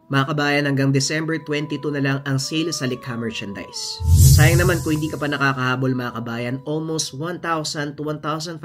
Mga kabayan, hanggang December 22 na lang ang sale sa Likha merchandise. Sayang naman kung hindi ka pa nakakahabol mga kabayan, almost 1,000 to 1,500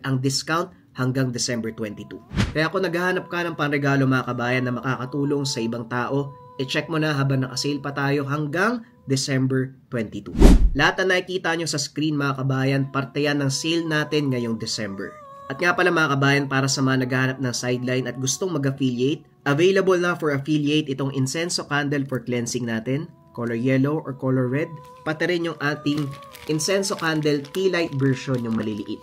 ang discount hanggang December 22. Kaya kung naghahanap ka ng panregalo mga kabayan na makakatulong sa ibang tao, i-check mo na habang nakasale pa tayo hanggang December 22. Lahat na nakikita nyo sa screen mga kabayan, parte yan ng sale natin ngayong December. At nga pala mga kabayan, para sa mga naghahanap ng sideline at gustong mag-affiliate, available na for affiliate itong incenso candle for cleansing natin, color yellow or color red, pati rin yung ating incenso candle tea light version yung maliliit.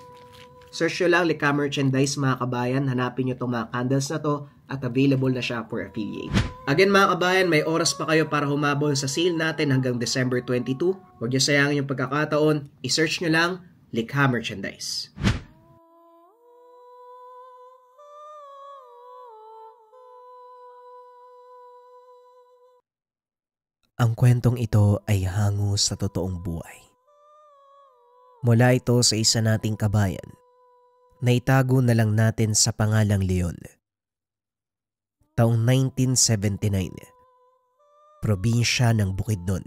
Search nyo lang Likha merchandise mga kabayan, hanapin nyo itong mga candles na to at available na siya for affiliate. Again mga kabayan, may oras pa kayo para humabol sa sale natin hanggang December 22. Huwag nyo sayangin yung pagkakataon, i-search nyo lang Likha merchandise. Ang kwentong ito ay hango sa totoong buhay. Mula ito sa isa nating kabayan na itago na lang natin sa pangalang Leon. Taong 1979, probinsya ng Bukidnon.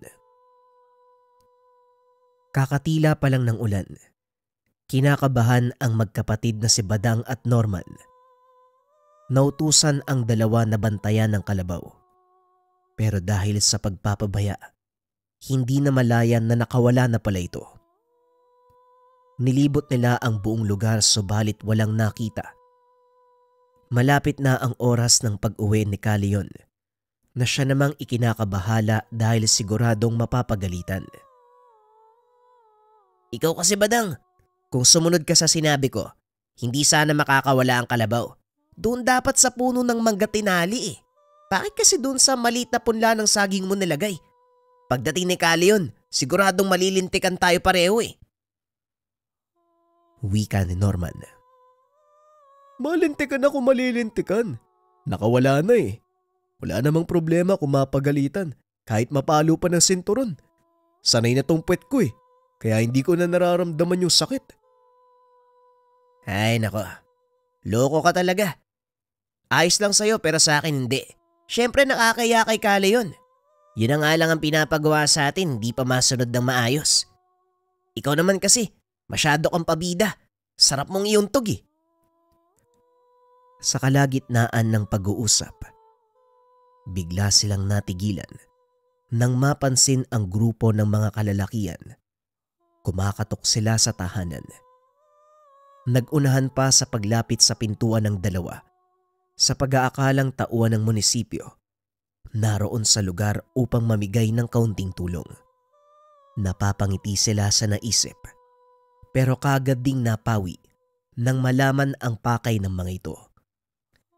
Kakatila pa lang ng ulan, kinakabahan ang magkapatid na si Badang at Norman. Nautusan ang dalawa na bantayan ng kalabaw. Pero dahil sa pagpapabaya, hindi na malayan na nakawala na pala ito. Nilibot nila ang buong lugar subalit walang nakita. Malapit na ang oras ng pag-uwi ni Leon na siya namang ikinakabahala dahil siguradong mapapagalitan. Ikaw kasi Badang, kung sumunod ka sa sinabi ko, hindi sana makakawala ang kalabaw. Doon dapat sa puno ng mangga tinali eh. Bakit kasi doon sa maliit na punla ng saging mo nilagay? Pagdating ni Leon, siguradong malilintikan tayo pareho eh. Wika ni Norman. Malintikan ako malilintikan. Nakawala na eh. Wala namang problema kung mapagalitan kahit mapalo pa ng sinturon. Sanay na tong puwet ko eh. Kaya hindi ko na nararamdaman yung sakit. Ay nako, loko ka talaga. Ayos lang sa'yo pero sa akin hindi. Siyempre nakakaya kay Leon. Yun na nga lang ang pinapagawa sa atin, hindi pa masunod ng maayos. Ikaw naman kasi, masyado kang pabida. Sarap mong iuntog eh. Sa kalagitnaan ng pag-uusap, bigla silang natigilan nang mapansin ang grupo ng mga kalalakian. Kumakatok sila sa tahanan. Nag-unahan pa sa paglapit sa pintuan ng dalawa. Sa pag-aakalang tauhan ng munisipyo, naroon sa lugar upang mamigay ng kaunting tulong. Napapangiti sila sa naisip, pero kagad ding napawi nang malaman ang pakay ng mga ito.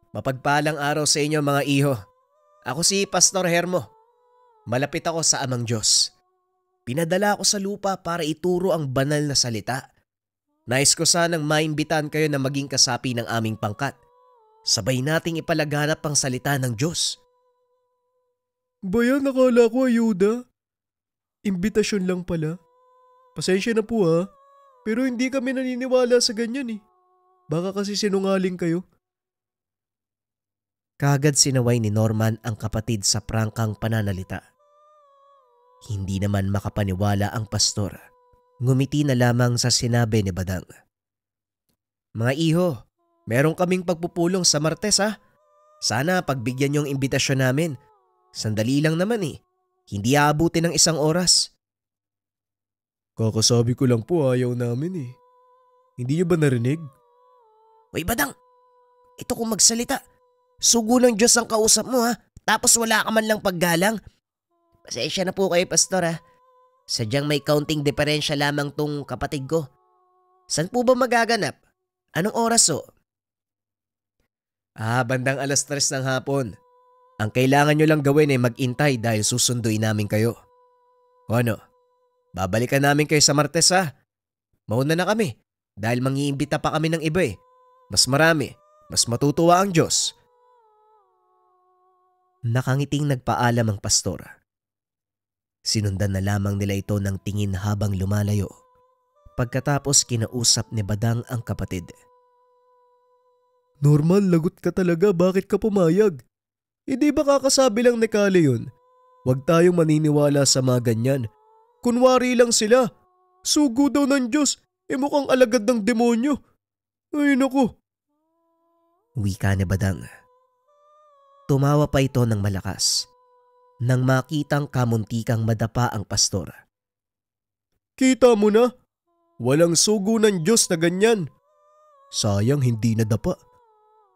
Mapagpalang araw sa inyo mga iho. Ako si Pastor Hermo. Malapit ako sa Amang Diyos. Pinadala ako sa lupa para ituro ang banal na salita. Nais ko sanang maimbitan kayo na maging kasapi ng aming pangkat. Sabay nating ipalaganap ang salita ng Diyos. Bayan, nakala ko ayuda. Imbitasyon lang pala. Pasensya na po ha, pero hindi kami naniniwala sa ganyan eh. Baka kasi sinungaling kayo. Kagad sinaway ni Norman ang kapatid sa prangkang pananalita. Hindi naman makapaniwala ang pastor. Ngumiti na lamang sa sinabi ni Badang. Mga iho, meron kaming pagpupulong sa Martes ha. Sana pagbigyan yung imbitasyon namin. Sandali lang naman eh. Hindi aabutin ng 1 oras. Kakasabi ko lang po ayaw namin eh. Hindi niyo ba narinig? Uy Badang, ito kung magsalita. Sugo ng Diyos ang kausap mo ha. Tapos wala ka man lang paggalang. Pasensya na po kayo pastor ha. Sadyang may kaunting diferensya lamang tong kapatid ko. Saan po ba magaganap? Anong oras o? Bandang 3:00 ng hapon. Ang kailangan nyo lang gawin ay mag-intay dahil susunduin namin kayo. O ano? Babalikan namin kayo sa Martes ha. Mauna na kami dahil mangiimbita pa kami ng iba eh. Mas marami, mas matutuwa ang Diyos. Nakangiting nagpaalam ang pastor. Sinundan na lamang nila ito ng tingin habang lumalayo. Pagkatapos kinausap ni Badang ang kapatid. Norman, lagot ka talaga. Bakit ka pumayag? Hindi ba kakasabi lang ni Kale yun? Huwag tayong maniniwala sa mga ganyan. Kunwari lang sila. Sugo daw ng Diyos, mukhang alagad ng demonyo. Ay naku. Wika ni Badang. Tumawa pa ito ng malakas nang makitang kamuntikang madapa ang pastor. Kita mo na, walang sugo ng Diyos na ganyan. Sayang hindi nadapa.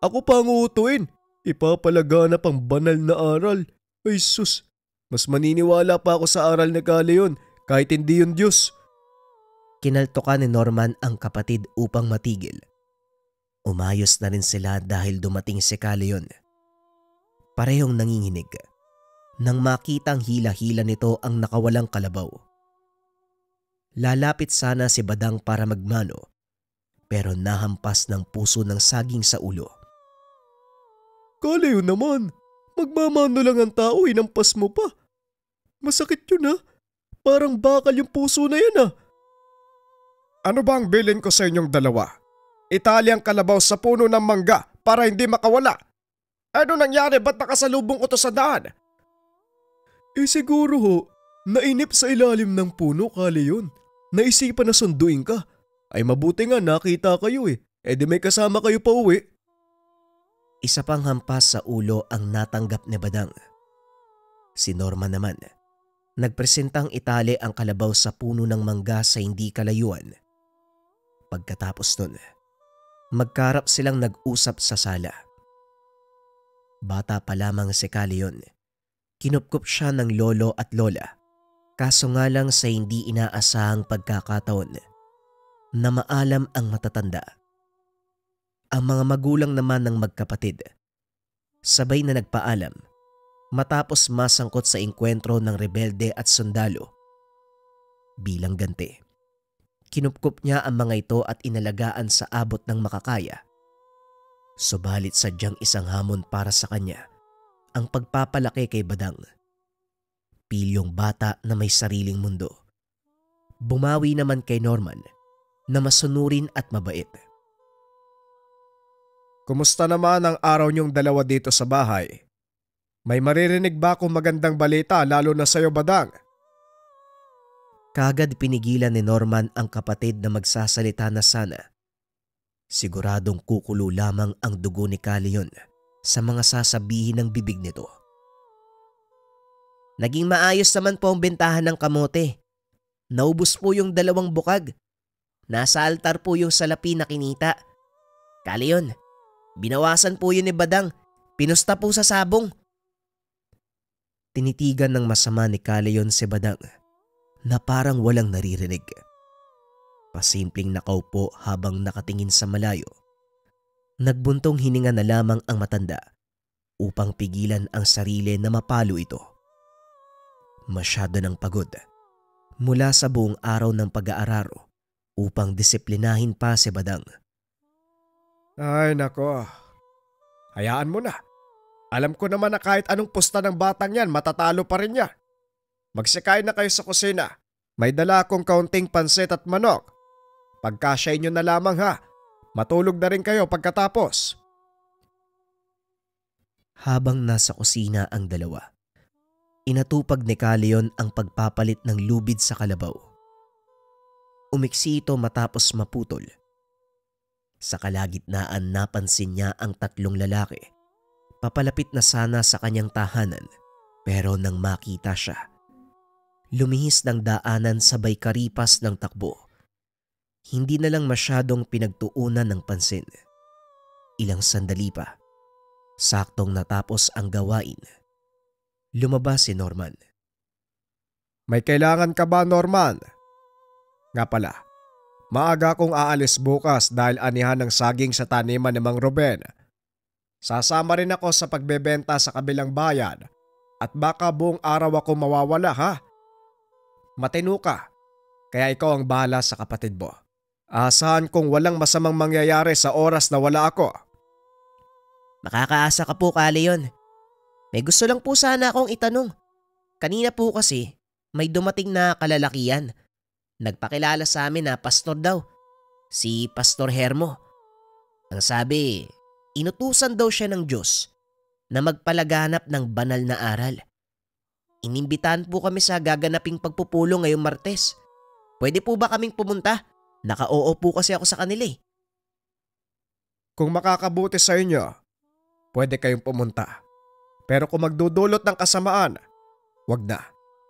Ako pa ang uutuin, ipapalaganap ang banal na aral. Ay sus, mas maniniwala pa ako sa aral ni Kale yun kahit hindi yun Diyos. Kinaltokan ni Norman ang kapatid upang matigil. Umayos na rin sila dahil dumating si Kale yun. Parehong nanginginig nang makitang hila-hila nito ang nakawalang kalabaw. Lalapit sana si Badang para magmano pero nahampas ng puso ng saging sa ulo. Kale yun naman, magmamano lang ang tao, hinampas mo pa. Masakit yun parang bakal yung puso na yan Ano ba ang bilin ko sa inyong dalawa? Italyang kalabaw sa puno ng mangga para hindi makawala. Ano nangyari? Ba't nakasalubong ko to sa daan? Siguro nainip sa ilalim ng puno, Kale yun. Naisipan na sunduin ka. Ay mabuti nga nakita kayo di may kasama kayo pa uwi. Isa pang hampas sa ulo ang natanggap ni Badang. Si Norma naman, nagpresentang itali ang kalabaw sa puno ng mangga sa hindi kalayuan. Pagkatapos nun, magkarap silang nag-usap sa sala. Bata pa lamang si Kale yun. Kinupkup siya ng lolo at lola, kaso nga lang sa hindi inaasahang pagkakataon na maalam ang matatanda. Ang mga magulang naman ng magkapatid, sabay na nagpaalam matapos masangkot sa engkwentro ng rebelde at sundalo. Bilang ganti, kinupkup niya ang mga ito at inalagaan sa abot ng makakaya. Subalit sadyang isang hamon para sa kanya ang pagpapalaki kay Badang. Pilyong bata na may sariling mundo. Bumawi naman kay Norman na masunurin at mabait. Kumusta naman ang araw niyong dalawa dito sa bahay? May maririnig ba akong magandang balita lalo na sa'yo, Badang? Kagad pinigilan ni Norman ang kapatid na magsasalita na sana. Siguradong kukulo lamang ang dugo ni Kale yun sa mga sasabihin ng bibig nito. Naging maayos naman po ang bentahan ng kamote. Naubos po yung 2 bukag. Nasa altar po yung salapi na kinita. Kale yun, binawasan po yun ni Badang. Pinusta po sa sabong. Tinitigan ng masama ni Kale yun si Badang na parang walang naririnig. Pasimpleng nakaupo habang nakatingin sa malayo. Nagbuntong hininga na lamang ang matanda upang pigilan ang sarili na mapalo ito. Masyado ng pagod mula sa buong araw ng pag-aararo upang disiplinahin pa si Badang. Ay nako, hayaan mo na. Alam ko naman na kahit anong pusta ng batang yan, matatalo pa rin niya. Magsikain na kayo sa kusina. May dala akong kaunting pansit at manok. Pagkasya inyo na lamang ha. Matulog na rin kayo pagkatapos. Habang nasa kusina ang dalawa, inatupag ni Kale yun ang pagpapalit ng lubid sa kalabaw. Umiksi ito matapos maputol. Sa kalagitnaan napansin niya ang 3 lalaki. Papalapit na sana sa kanyang tahanan pero nang makita siya, lumihis ng daanan sabay karipas ng takbo. Hindi na lang masyadong pinagtuunan ng pansin. Ilang sandali pa, saktong natapos ang gawain. Lumabas si Norman. May kailangan ka ba, Norman? Nga pala, maaga akong aalis bukas dahil anihan ng saging sa taniman ni Mang Ruben. Sasama rin ako sa pagbebenta sa kabilang bayan at baka buong araw ako mawawala ha. Matino ka, kaya ikaw ang bahala sa kapatid mo. Asahan kong walang masamang mangyayari sa oras na wala ako. Makakaasa ka po, Kale yun. May gusto lang po sana akong itanong. Kanina po kasi may dumating na kalalakihan. Nagpakilala sa amin na pastor daw. Si Pastor Hermo. Ang sabi, inutusan daw siya ng Diyos na magpalaganap ng banal na aral. Inimbitahan po kami sa gaganaping pagpupulong ngayong Martes. Pwede po ba kaming pumunta? Naka-oo po kasi ako sa kanila eh. Kung makakabuti sa inyo, pwede kayong pumunta. Pero kung magdudulot ng kasamaan, wag na.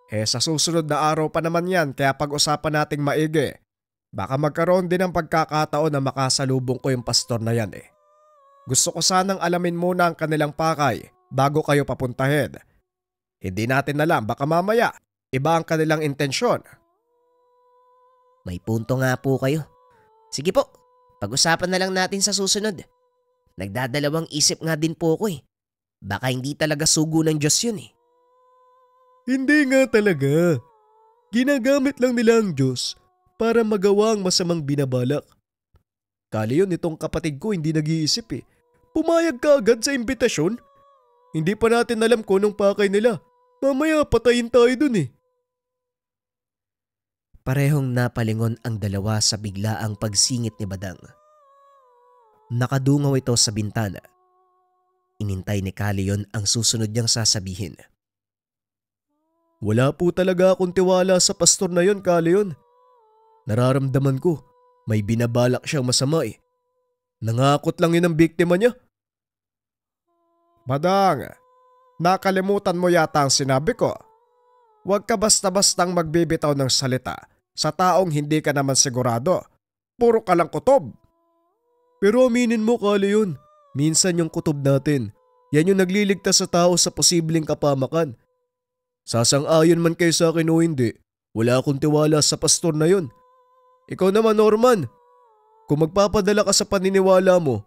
Sa susunod na araw pa naman yan, kaya pag-usapan nating maigi. Baka magkaroon din ng pagkakataon na makasalubong ko yung pastor na yan eh. Gusto ko sanang alamin muna ang kanilang pakay bago kayo papuntahin. Hindi natin alam, baka mamaya iba ang kanilang intensyon. May punto nga po kayo. Sige po, pag-usapan na lang natin sa susunod. Nagdadalawang isip nga din po ako eh. Baka hindi talaga sugo ng Diyos yun eh. Hindi nga talaga. Ginagamit lang nila ang Diyos para magawa ang masamang binabalak. Kali yun itong kapatid ko hindi nag-iisip eh. Pumayag ka agad sa imbitasyon. Hindi pa natin alam kung anong pakay nila. Mamaya patayin tayo dun eh. Parehong napalingon ang dalawa sa biglaang pagsingit ni Badang. Nakadungaw ito sa bintana. Inintay ni Calion ang susunod niyang sasabihin. Wala po talaga akong tiwala sa pastor na yon, Calion. Nararamdaman ko, may binabalak siyang masama eh. Nangakot lang yun ang biktima niya. Badang, nakalimutan mo yata ang sinabi ko. Huwag ka basta-bastang magbibitaw ng salita sa taong hindi ka naman sigurado. Puro ka lang kutob. Pero aminin mo, Calion, minsan yung kutob natin, yan yung nagliligtas sa tao sa posibleng kapamakan. Sasang-ayon man kayo sa akin o hindi, wala akong tiwala sa pastor na yun. Ikaw naman, Norman, kung magpapadala ka sa paniniwala mo,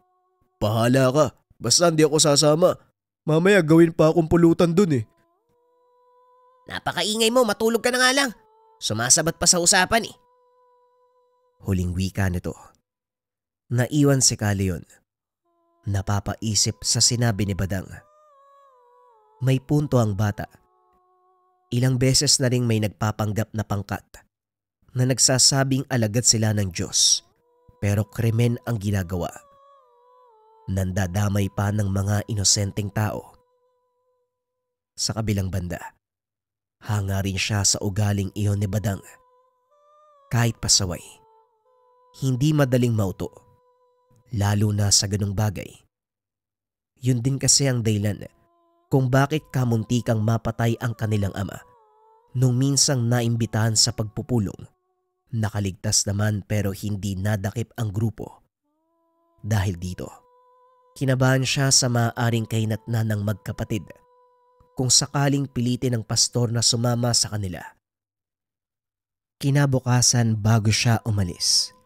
bahala ka, basta hindi ako sasama. Mamaya gawin pa akong pulutan dun eh. Napakaingay mo, matulog ka na nga lang. Sumasabat pa sa usapan eh. Huling wika nito. Naiwan si Calion. Napapaisip sa sinabi ni Badang. May punto ang bata. Ilang beses na ring may nagpapanggap na pangkat na nagsasabing alagad sila ng Diyos pero krimen ang ginagawa. Nandadamay pa ng mga inosenteng tao. Sa kabilang banda, hanga rin siya sa ugaling iyon ni Badang. Kahit pasaway, hindi madaling mauto, lalo na sa ganung bagay. Yun din kasi ang dahilan kung bakit kamuntikang mapatay ang kanilang ama nung minsang naimbitahan sa pagpupulong. Nakaligtas naman pero hindi nadakip ang grupo. Dahil dito, kinabahan siya sa maaaring kahinatnan ng magkapatid kung sakaling pilitin ng pastor na sumama sa kanila. Kinabukasan bago siya umalis,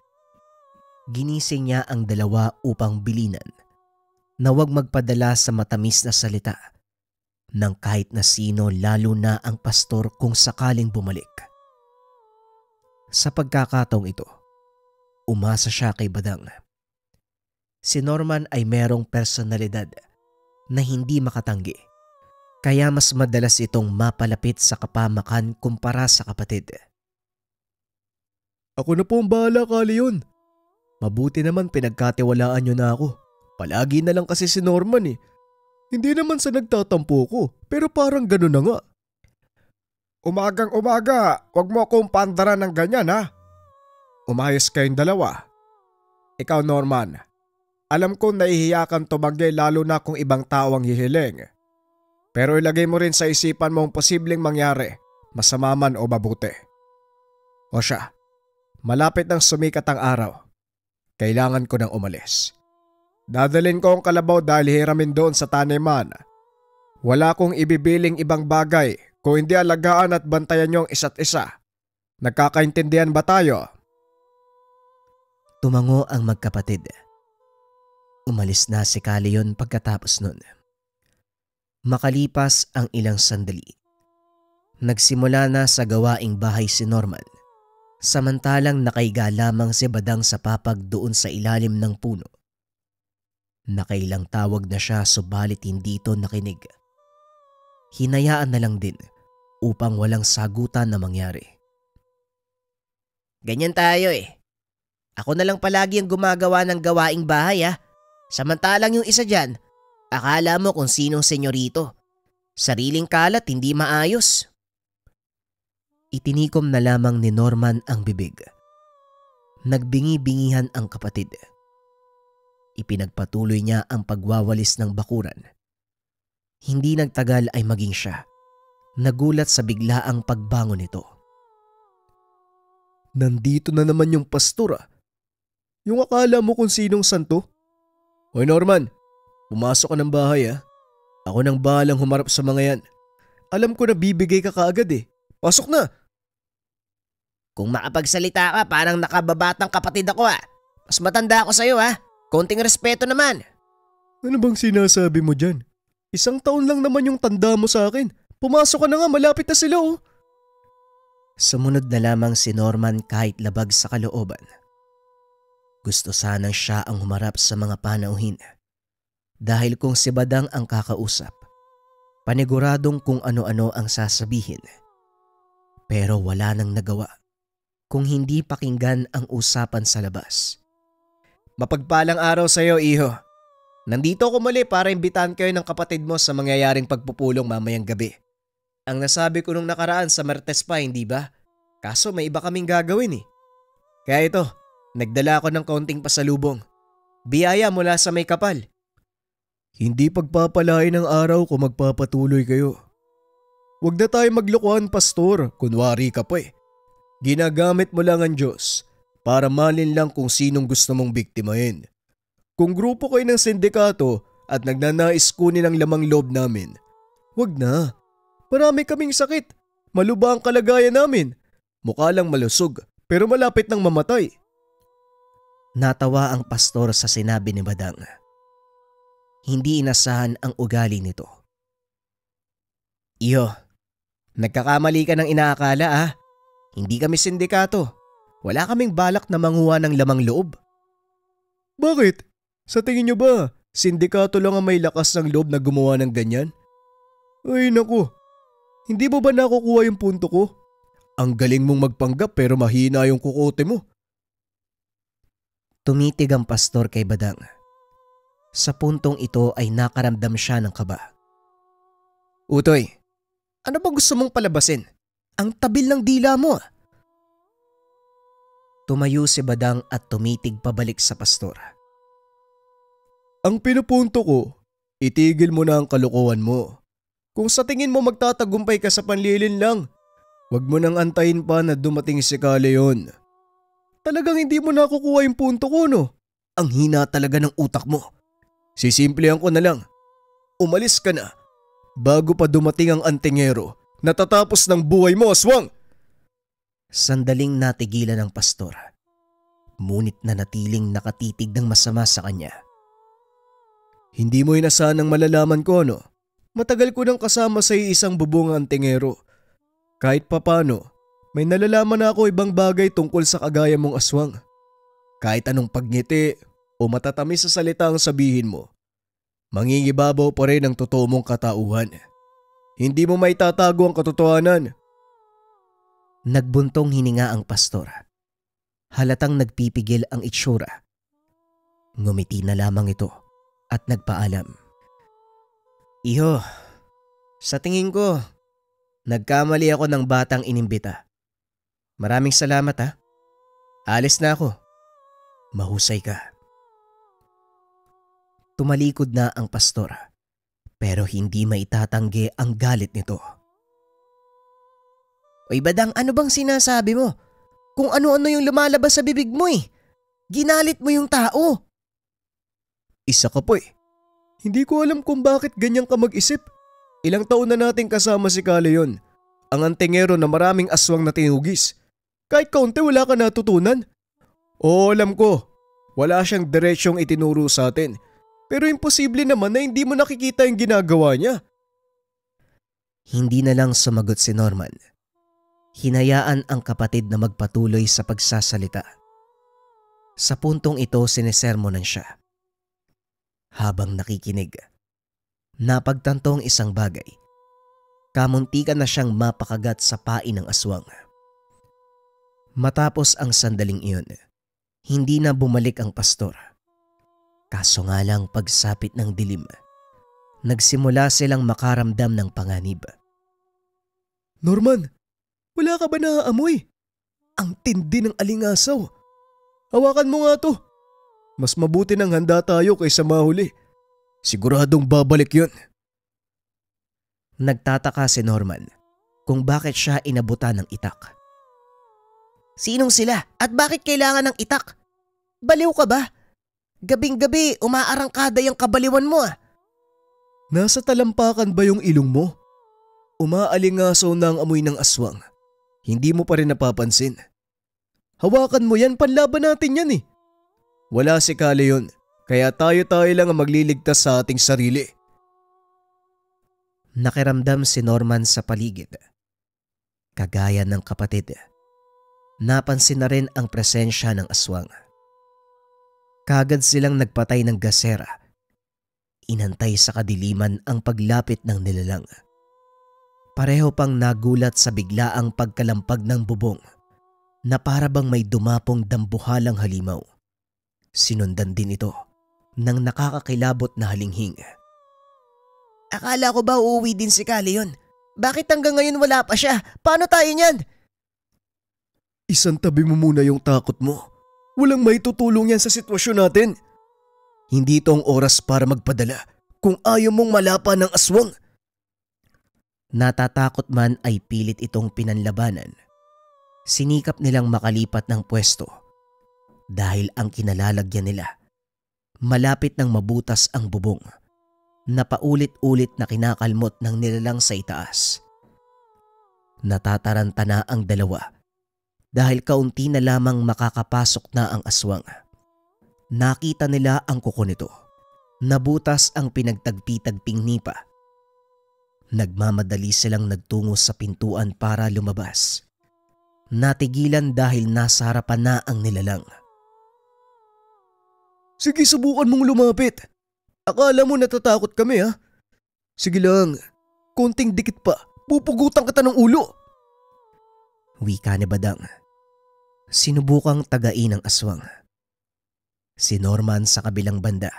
ginising niya ang dalawa upang bilinan na huwag magpadala sa matamis na salita ng kahit na sino, lalo na ang pastor kung sakaling bumalik. Sa pagkakataong ito, umasa siya kay Badang. Si Norman ay merong personalidad na hindi makatanggi, kaya mas madalas itong mapalapit sa kapamakan kumpara sa kapatid. Ako na po ang bahala, Calion. Mabuti naman pinagkatiwalaan niyo na ako. Palagi na lang kasi si Norman eh. Hindi naman sa nagtatampo ko, pero parang gano'n na nga. Umagang umaga, wag mo akong pandaran ng ganyan ha. Umayos kayong dalawa. Ikaw, Norman, alam ko nahihiya kang tumagay lalo na kung ibang tao ang hihiling. Pero ilagay mo rin sa isipan mo ang posibleng mangyari, masama man o mabuti. O siya, malapit nang sumikat ang araw. Kailangan ko nang umalis. Dadalhin ko ang kalabaw dahil hiramin doon sa taniman. Wala kong ibibiling ibang bagay kung hindi alagaan at bantayan niyo ang isa't isa. Nagkakaintindihan ba tayo? Tumango ang magkapatid. Umalis na si Calion pagkatapos nun. Makalipas ang ilang sandali, nagsimula na sa gawaing bahay si Norman, samantalang nakaiga lamang si Badang sa papag doon sa ilalim ng puno. Nakailang tawag na siya subalit hindi ito nakinig. Hinayaan na lang din upang walang sagutan na mangyari. Ganyan tayo eh. Ako na lang palagi ang gumagawa ng gawaing bahay ha. Samantalang yung isa dyan, Akala mo kung sinong senyorito. Sariling kalat, hindi maayos. Itinikom na lamang ni Norman ang bibig. Nagbingi-bingihan ang kapatid. Ipinagpatuloy niya ang pagwawalis ng bakuran. Hindi nagtagal ay maging siya. Nagulat sa biglaang pagbangon nito. Nandito na naman yung pastor ah. Yung akala mo kung sinong santo? Hoy Norman, pumasok ka ng bahay ah. Ako nang bahalang humarap sa mga yan. Alam ko na bibigay ka kaagad eh. Pasok na! Kung makapagsalita ka, parang nakababatang kapatid ako ah. Mas matanda ako sa'yo ah. Konting respeto naman. Ano bang sinasabi mo dyan? 1 taon lang naman yung tanda mo sa akin. Pumasok ka na nga, malapit na sila oh. Sumunod na lamang si Norman kahit labag sa kalooban. Gusto sanang siya ang humarap sa mga panauhin. Dahil kung si Badang ang kakausap, paniguradong kung ano-ano ang sasabihin. Pero wala nang nagawa kung hindi pakinggan ang usapan sa labas. Mapagpalang araw sa iyo, iho. Nandito ako muli para imbitahan kayo ng kapatid mo sa mangyayaring pagpupulong mamayang gabi. Ang nasabi ko nung nakaraan sa Martes pa, hindi ba? Kaso may iba kaming gagawin eh. Kaya ito, nagdala ako ng kaunting pasalubong. Biyaya mula sa may kapal. Hindi pagpapalain ng araw kung magpapatuloy kayo. Huwag na tayo maglokohan, pastor. Kunwari ka pa eh. Ginagamit mo lang ang Diyos para malin lang kung sinong gusto mong biktimahin. Kung grupo kayo ng sindikato at nagnanais kunin ang lamang loob namin, huwag na. Marami kaming sakit. Maluba ang kalagayan namin. Mukha lang malusog pero malapit nang mamatay. Natawa ang pastor sa sinabi ni Badang. Hindi inasahan ang ugali nito. Iyo, nagkakamali ka ng inaakala ah. Hindi kami sindikato. Wala kaming balak na manguha ng lamang loob. Bakit? Sa tingin nyo ba, sindikato lang ang may lakas ng loob na gumawa ng ganyan? Ay naku, hindi mo ba nakukuha yung punto ko? Ang galing mong magpanggap pero mahina yung kukote mo. Tumitig ang pastor kay Badang. Sa puntong ito ay nakaramdam siya ng kaba. Utoy, ano ba gusto mong palabasin? Ang tabil ng dila mo. Tumayo si Badang at tumitig pabalik sa pastor. Ang pinupunto ko, itigil mo na ang kalokohan mo. Kung sa tingin mo magtatagumpay ka sa panlilin lang, wag mo nang antayin pa na dumating si Kaleon. Talagang hindi mo nakukuha yung punto ko no? Ang hina talaga ng utak mo. Sisimplehan ko na lang. Umalis ka na. Bago pa dumating ang antingero, natatapos ng buhay mo, aswang! Sandaling natigilan ng pastor. Ngunit nanatiling nakatitig ng masama sa kanya. Hindi mo inasahan ng malalaman ko no? Matagal ko nang kasama sa isang bubong antingero. Kahit papano, may nalalaman na ako ibang bagay tungkol sa kagaya mong aswang. Kahit anong pagngiti o matatamis sa salita ang sabihin mo, mangingibabaw pa rin ang totoo mong katauhan. Hindi mo maitatago ang katotohanan. Nagbuntong hininga ang pastor. Halatang nagpipigil ang itsura. Ngumiti na lamang ito at nagpaalam. Iho, sa tingin ko, nagkamali ako ng batang inimbita. Maraming salamat ha. Alis na ako. Mahusay ka. Tumalikod na ang pastor, pero hindi maitatanggi ang galit nito. Oy Badang, ano bang sinasabi mo? Kung ano-ano yung lumalabas sa bibig mo eh. Ginalit mo yung tao. Isa ka po eh. Hindi ko alam kung bakit ganyan ka mag-isip. Ilang taon na nating kasama si Kaleon. Ang antingero na maraming aswang na tinugis. Kahit kaunti wala ka natutunan. Oo, alam ko. Wala siyang diretsyong itinuro sa atin. Pero imposible naman na hindi mo nakikita yung ginagawa niya. Hindi na lang sumagot si Norman. Hinayaan ang kapatid na magpatuloy sa pagsasalita. Sa puntong ito sinesermonan siya. Habang nakikinig, napagtanto ang isang bagay. Kamuntikan na siyang mapakagat sa pain ng aswang. Matapos ang sandaling iyon, hindi na bumalik ang pastor. Kaso nga lang pagsapit ng dilim, Nagsimula silang makaramdam ng panganib. Norman, wala ka ba naaamoy? Ang tindi ng alingasaw. Hawakan mo nga to. Mas mabuti nang handa tayo kaysa mahuli. Siguradong babalik yun. Nagtataka si Norman kung bakit siya inabutan ng itak. Sinong sila at bakit kailangan ng itak? Baliw ka ba? Gabing-gabi umaarangkada yung kabaliwan mo ah. Nasa talampakan ba yung ilong mo? Umaalingasaw na ang amoy ng aswang. Hindi mo pa rin napapansin. Hawakan mo yan, panlaban natin yan eh. Wala si Kale yun, kaya tayo lang ang magliligtas sa ating sarili. Nakiramdam si Norman sa paligid. Kagaya ng kapatid, napansin na rin ang presensya ng aswang. Kagad silang nagpatay ng gasera. Inantay sa kadiliman ang paglapit ng nilalang. Pareho pang nagulat sa biglaang pagkalampag ng bubong na para bang may dumapong dambuhalang halimaw. Sinundan din ito ng nakakakilabot na halinghing. Akala ko ba uuwi din si Kale yun? Bakit hanggang ngayon wala pa siya? Paano tayo niyan? Isang tabi mo muna yung takot mo. Walang may tutulong yan sa sitwasyon natin. Hindi ito ang oras para magpadala kung ayaw mong malapa ng aswang. Natatakot man ay pilit itong pinanlabanan. Sinikap nilang makalipat ng pwesto dahil ang kinalalagyan nila, malapit ng mabutas ang bubong na paulit-ulit na kinakalmot ng nilalang sa itaas. Natataranta na ang dalawa dahil kaunti na lamang makakapasok na ang aswang. Nakita nila ang kuko nito. Nabutas ang pinagtagpi-tagping nipa. Nagmamadali silang nagtungo sa pintuan para lumabas. Natigilan dahil nasa harapan na ang nilalang. Sige, subukan mong lumapit. Akala mo natatakot kami ha? Sige lang, konting dikit pa, pupugutan kita ng ulo. Wika ni Badang. Sinubukang tagain ng aswang. Si Norman sa kabilang banda,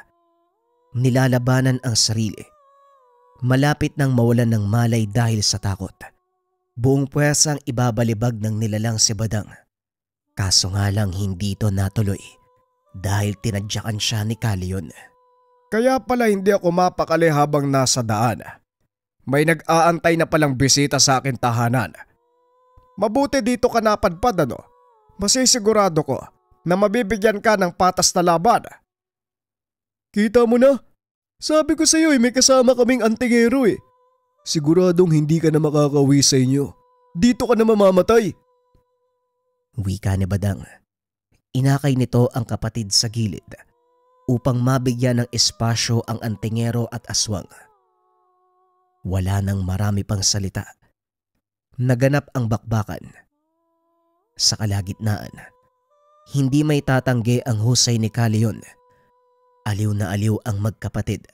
nilalabanan ang sarili. Malapit nang mawalan ng malay dahil sa takot. Buong puwersang ibabalibag ng nilalang si Badang. Kaso nga lang hindi ito natuloy dahil tinadyakan siya ni Kale yun. Kaya pala hindi ako mapakali habang nasa daan. May nag-aantay na palang bisita sa akin tahanan. Mabuti dito ka napadpad ano? Masisigurado ko na mabibigyan ka ng patas na laban. Kita mo na? Sabi ko sa iyo may kasama kaming antingero eh. Siguradong hindi ka na makakauwi sa inyo. Dito ka na mamamatay. Wika ni Badang. Inakay nito ang kapatid sa gilid upang mabigyan ng espasyo ang antingero at aswang. Wala nang marami pang salita. Naganap ang bakbakan. Sa kalagitnaan, hindi may tatanggi ang husay ni Kale yun. Aliw na aliw ang magkapatid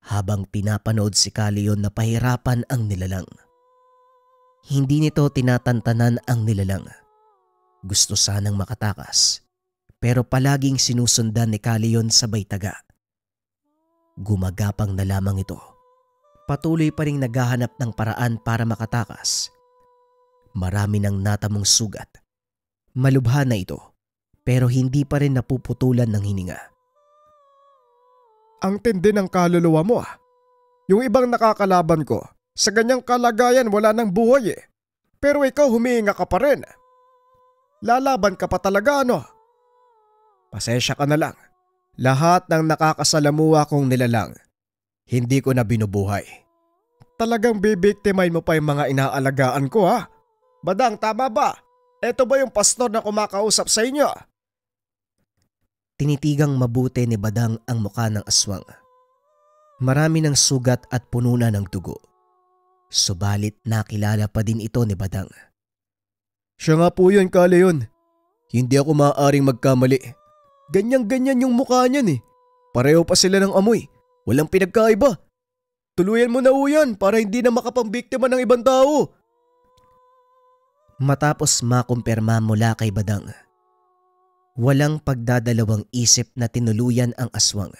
habang pinapanood si Kale yun na pahirapan ang nilalang. Hindi nito tinatantanan ang nilalang. Gusto sanang makatakas pero palaging sinusundan ni Kale yun sabay taga. Gumagapang na lamang ito. Patuloy pa ring naghahanap ng paraan para makatakas. Marami nang natamong sugat. Malubha na ito pero hindi pa rin napuputulan ng hininga. Ang tindi ng kaluluwa mo ah. Yung ibang nakakalaban ko, sa ganyang kalagayan wala nang buhay eh. Pero ikaw humihinga ka pa rin. Lalaban ka pa talaga ano? Pasensya ka na lang. Lahat ng nakakasalamuha kong nilalang, hindi ko na binubuhay. Talagang bibiktimahin mo pa yung mga inaalagaan ko ha? Badang, tama ba? Eto ba yung pastor na kumakausap sa inyo? Tinitigang mabuti ni Badang ang mukha ng aswang. Marami ng sugat at puno na ng dugo. Subalit nakilala pa din ito ni Badang. Siya nga po yun, Kale yun. Hindi ako maaaring magkamali. Ganyan-ganyan yung mukha niyan eh. Pareho pa sila ng amoy. Walang pinagkaiba. Tuluyan mo na yan para hindi na makapambiktima ng ibang tao. Matapos makumpirma mula kay Badang, walang pagdadalawang isip na tinuluyan ang aswang.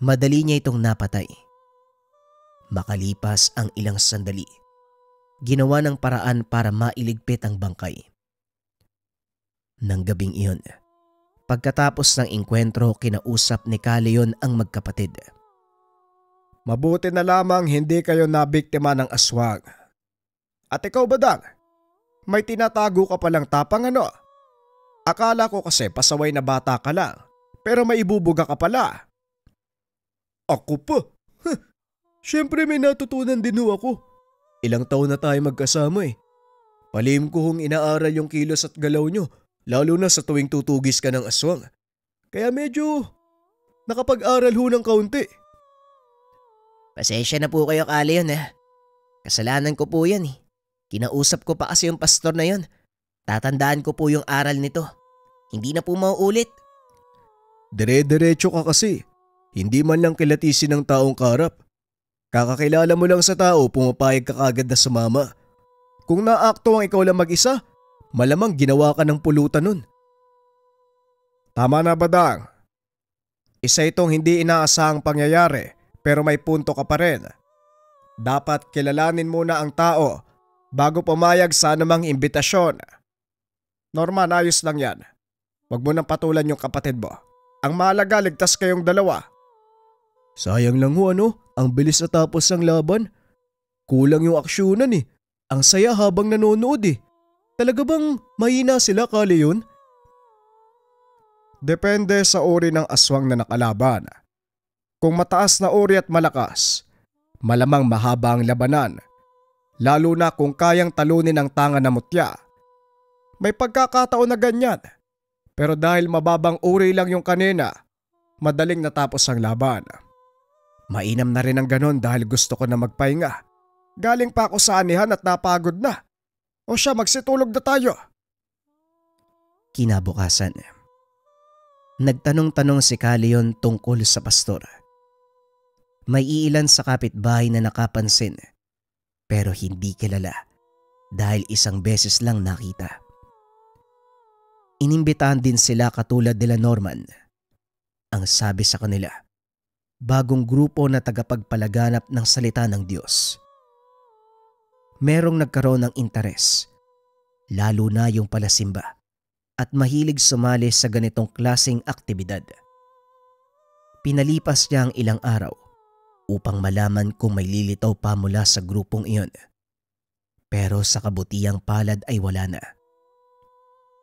Madali niya itong napatay. Makalipas ang ilang sandali, ginawa ng paraan para mailigpit ang bangkay. Nang gabing iyon, pagkatapos ng engkwentro, kinausap ni Caleon ang magkapatid. Mabuti na lamang hindi kayo nabiktima ng aswang. At ikaw, Badang, may tinatago ka palang tapang ano? Akala ko kasi pasaway na bata ka lang, pero may ibubuga ka pala. Ako pa? Siyempre may natutunan din ho ako. Ilang taon na tayo magkasama eh. Palihim ko hong inaaral yung kilos at galaw nyo, lalo na sa tuwing tutugis ka ng aswang. Kaya medyo nakapag-aral ho ng kaunti. Pasensya na po kayo, Caleon eh. Kasalanan ko po yan eh. Kinausap ko pa kasi yung pastor na yon. Tatandaan ko po yung aral nito. Hindi na po mauulit. Dire-diretso ka kasi. Hindi man lang kilatisin ng taong karap. Kakakilala mo lang sa tao, pumapayag ka kagad na sumama. Kung naakto ang ikaw lang mag-isa, malamang ginawa ka ng pulutan nun. Tama na, Badang. Isa itong hindi inaasahang pangyayari, pero may punto ka pa rin. Dapat kilalanin muna ang tao bago pumayag sa anumang imbitasyon. Norman, ayos lang yan. Huwag mo nang patulan yung kapatid mo. Ang mahalaga, ligtas kayong dalawa. Sayang lang ho ano, ang bilis natapos ng laban. Kulang yung aksyonan eh. Ang saya habang nanonood eh. Talaga bang mahina sila, Caleon? Depende sa uri ng aswang na nakalaban. Kung mataas na uri at malakas, malamang mahaba ang labanan. Lalo na kung kayang talunin ang tanga na mutya. May pagkakataon na ganyan. Pero dahil mababang uri lang yung kanina, madaling natapos ang laban. Mainam na rin ang ganon dahil gusto ko na magpahinga. Galing pa ako sa anihan at napagod na. O siya, magsitulog na tayo. Kinabukasan, nagtanong-tanong si Caleon tungkol sa pastor. May iilan sa kapitbahay na nakapansin, pero hindi kilala dahil isang beses lang nakita. Inimbitahan din sila katulad nila Norman. Ang sabi sa kanila, bagong grupo na tagapagpalaganap ng salita ng Diyos. Merong nagkaroon ng interes, lalo na yung palasimba, at mahilig sumali sa ganitong klaseng aktibidad. Pinalipas niya ang ilang araw upang malaman kung may lilitaw pa mula sa grupong iyon. Pero sa kabutihang palad ay wala na.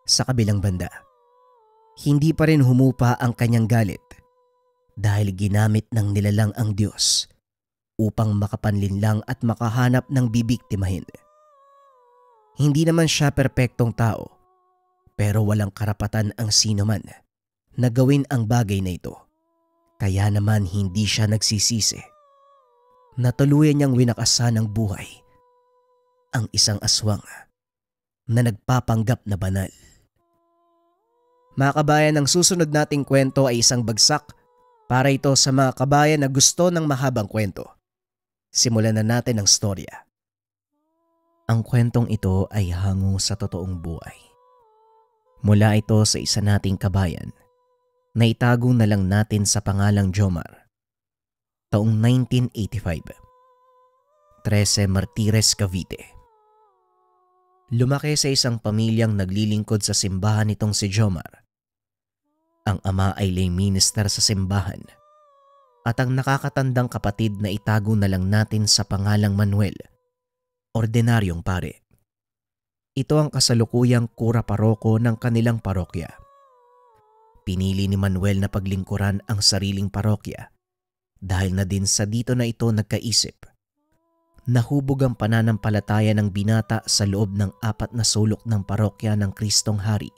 Sa kabilang banda, hindi pa rin humupa ang kanyang galit dahil ginamit ng nilalang ang Diyos upang makapanlinlang at makahanap ng bibiktimahin. Hindi naman siya perpektong tao, pero walang karapatan ang sino man na gawin ang bagay na ito. Kaya naman hindi siya nagsisisi. Natuluyan niyang winakasan ng buhay ang isang aswang na nagpapanggap na banal. Mga kabayan, ang susunod nating kwento ay isang bagsak para ito sa mga kabayan na gusto ng mahabang kwento. Simulan na natin ang storya. Ang kwentong ito ay hango sa totoong buhay. Mula ito sa isa nating kabayan na itago na lang natin sa pangalang Jomar. Taong 1985. 13 Martires, Cavite. Lumaki sa isang pamilyang naglilingkod sa simbahan nitong si Jomar. Ang ama ay lay minister sa simbahan at ang nakakatandang kapatid na itago na lang natin sa pangalang Manuel, ordinaryong pare. Ito ang kasalukuyang kura paroko ng kanilang parokya. Pinili ni Manuel na paglingkuran ang sariling parokya dahil na din sa dito na ito nagkaisip. Nahubog ang pananampalataya ng binata sa loob ng 4 na sulok ng parokya ng Kristong Hari.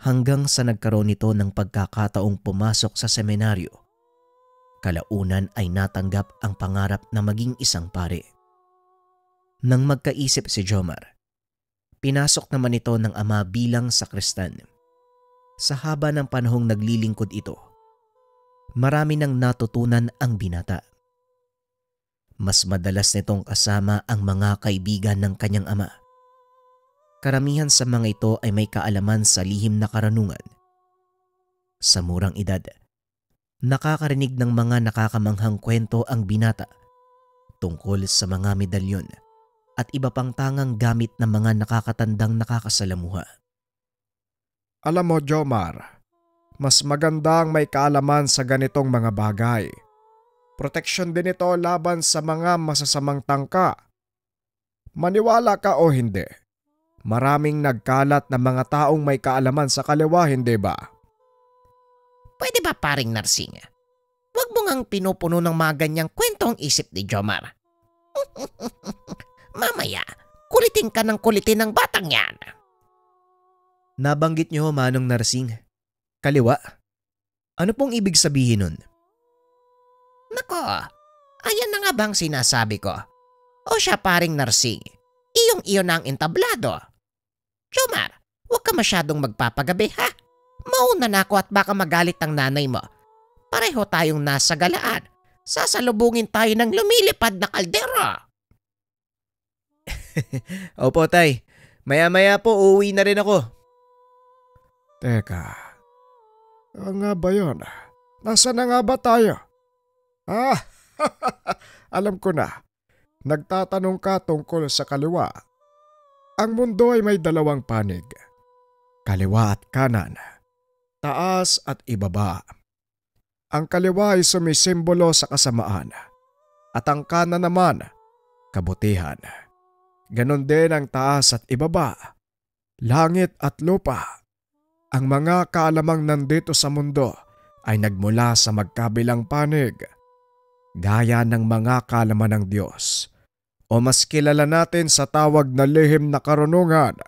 Hanggang sa nagkaroon nito ng pagkakataong pumasok sa seminaryo. Kalaunan ay natanggap ang pangarap na maging isang pare. Nang magkaisip si Jomar, pinasok naman ito ng ama bilang sakristan. Sa haba ng panahong naglilingkod ito, marami nang natutunan ang binata. Mas madalas nitong kasama ang mga kaibigan ng kanyang ama. Karamihan sa mga ito ay may kaalaman sa lihim na karanungan. Sa murang edad, Nakakarinig ng mga nakakamanghang kwento ang binata tungkol sa mga medalyon at iba pang tangang gamit ng mga nakakatandang nakakasalamuha. Alam mo, Jomar, mas maganda ang may kaalaman sa ganitong mga bagay. Proteksyon din ito laban sa mga masasamang tangka. Maniwala ka o hindi, maraming nagkalat na mga taong may kaalaman sa kaliwa, hindi ba? Pwede ba paring Narsing? Huwag mo ngang pinupuno ng mga ganyang kwento ang isip ni Jomar. Mamaya, kulitin ka ng kulitin ng batang yan. Nabanggit niyo, Manong Narsing, kaliwa? Ano pong ibig sabihin nun? Nako, ayan na nga bang sinasabi ko? O siya paring Narsing, iyong-iyo na ang entablado. Jomar, huwag ka masyadong magpapagabi ha. Mauna na ako at baka magalit ang nanay mo. Pareho tayong nasa galaan. Sasalubungin tayo ng lumilipad na kaldero. Opo, tay. Maya-maya po uuwi na rin ako. Teka, nga ba yun? Nasaan na nga ba tayo? Alam ko na. Nagtatanong ka tungkol sa kaliwa. Ang mundo ay may dalawang panig. Kaliwa at kanan. Taas at ibaba. Ang kaliwa ay sumisimbolo sa kasamaan. At ang kanan naman, kabutihan. Ganon din ang taas at ibaba. Langit at lupa. Ang mga kaalamang nandito sa mundo ay nagmula sa magkabilang panig. Gaya ng mga kaalaman ng Diyos o mas kilala natin sa tawag na lihim na karunungan.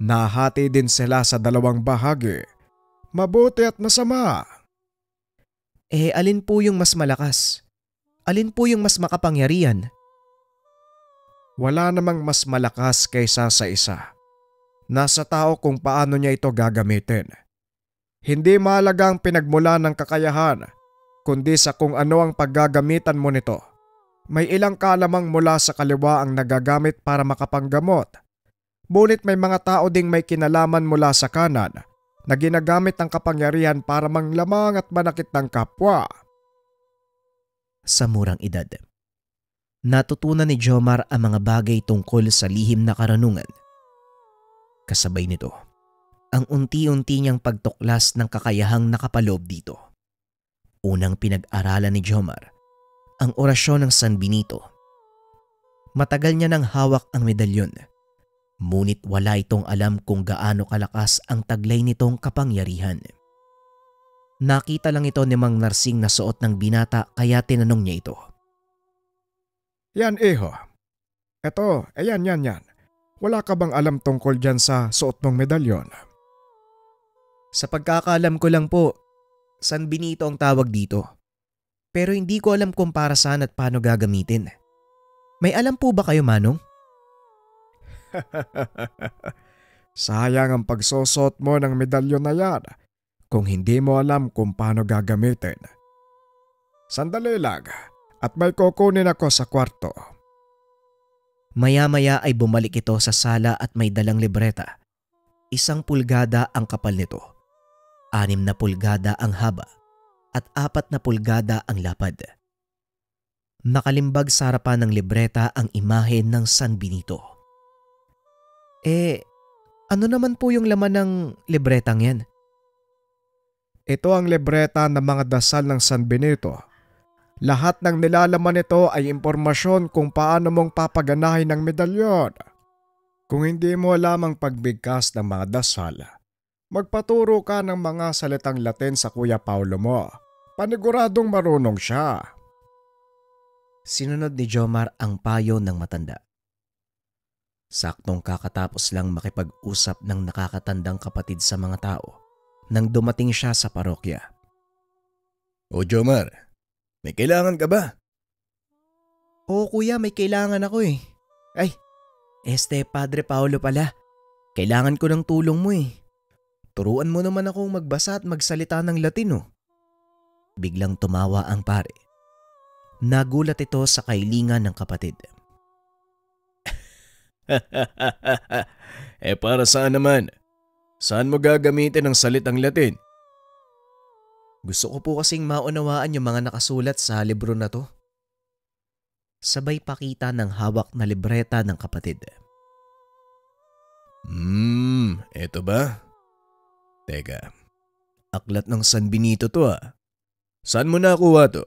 Nahati din sila sa dalawang bahagi, mabuti at masama. Alin po yung mas malakas? Alin po yung mas makapangyarihan? Wala namang mas malakas kaysa sa isa. Nasa tao kung paano niya ito gagamitin. Hindi mahalaga ang pinagmula ng kakayahan, kundi sa kung ano ang paggagamitan mo nito. May ilang kalamang mula sa kaliwa ang nagagamit para makapanggamot. Ngunit may mga tao ding may kinalaman mula sa kanan na ginagamit ang kapangyarihan para manglamang at manakit ng kapwa. Sa murang edad, natutunan ni Jomar ang mga bagay tungkol sa lihim na karunungan. Kasabay nito, ang unti-unti niyang pagtuklas ng kakayahang nakapaloob dito. Unang pinag-aralan ni Jomar ang orasyon ng San Benito. Matagal niya nang hawak ang medalyon, ngunit wala itong alam kung gaano kalakas ang taglay nitong kapangyarihan. Nakita lang ito ni Mang Narsing na suot ng binata kaya tinanong niya ito. Yan, iho. Eto, yan. Wala ka bang alam tungkol dyan sa suot mong medalyon? Sa pagkakaalam ko lang po, San Benito ang tawag dito. Pero hindi ko alam kung para saan at paano gagamitin. May alam po ba kayo, Manong? Sayang ang pagsusot mo ng medalyon na yan kung hindi mo alam kung paano gagamitin. Sandali lang at may kukunin ako sa kwarto. Maya-maya ay bumalik ito sa sala at may dalang libreta. 1 pulgada ang kapal nito, 6 na pulgada ang haba at 4 na pulgada ang lapad. Nakalimbag sa harapan ng libreta ang imahe ng San Benito. Ano naman po yung laman ng libretang yan? Ito ang libreta ng mga dasal ng San Benito. Lahat ng nilalaman nito ay impormasyon kung paano mong papaganahin ng medalyon. Kung hindi mo alam ang pagbigkas ng mga dasal, magpaturo ka ng mga salitang Latin sa Kuya Paulo mo. Paniguradong marunong siya. Sinunod ni Jomar ang payo ng matanda. Saktong kakatapos lang makipag-usap ng nakakatandang kapatid sa mga tao nang dumating siya sa parokya. O Jomar, may kailangan ka ba? Oo kuya, may kailangan ako eh. Ay, Padre Paulo pala. Kailangan ko ng tulong mo eh. Turuan mo naman akong magbasa at magsalita ng Latino. Biglang tumawa ang pare. Nagulat ito sa kailingan ng kapatid. Eh para saan naman? Saan mo gagamitin ang salitang Latin? Gusto ko po kasing maunawaan yung mga nakasulat sa libro na to. Sabay pakita ng hawak na libreta ng kapatid. Eto ba? Teka, aklat ng San Benito to ah. Saan mo nakuha to?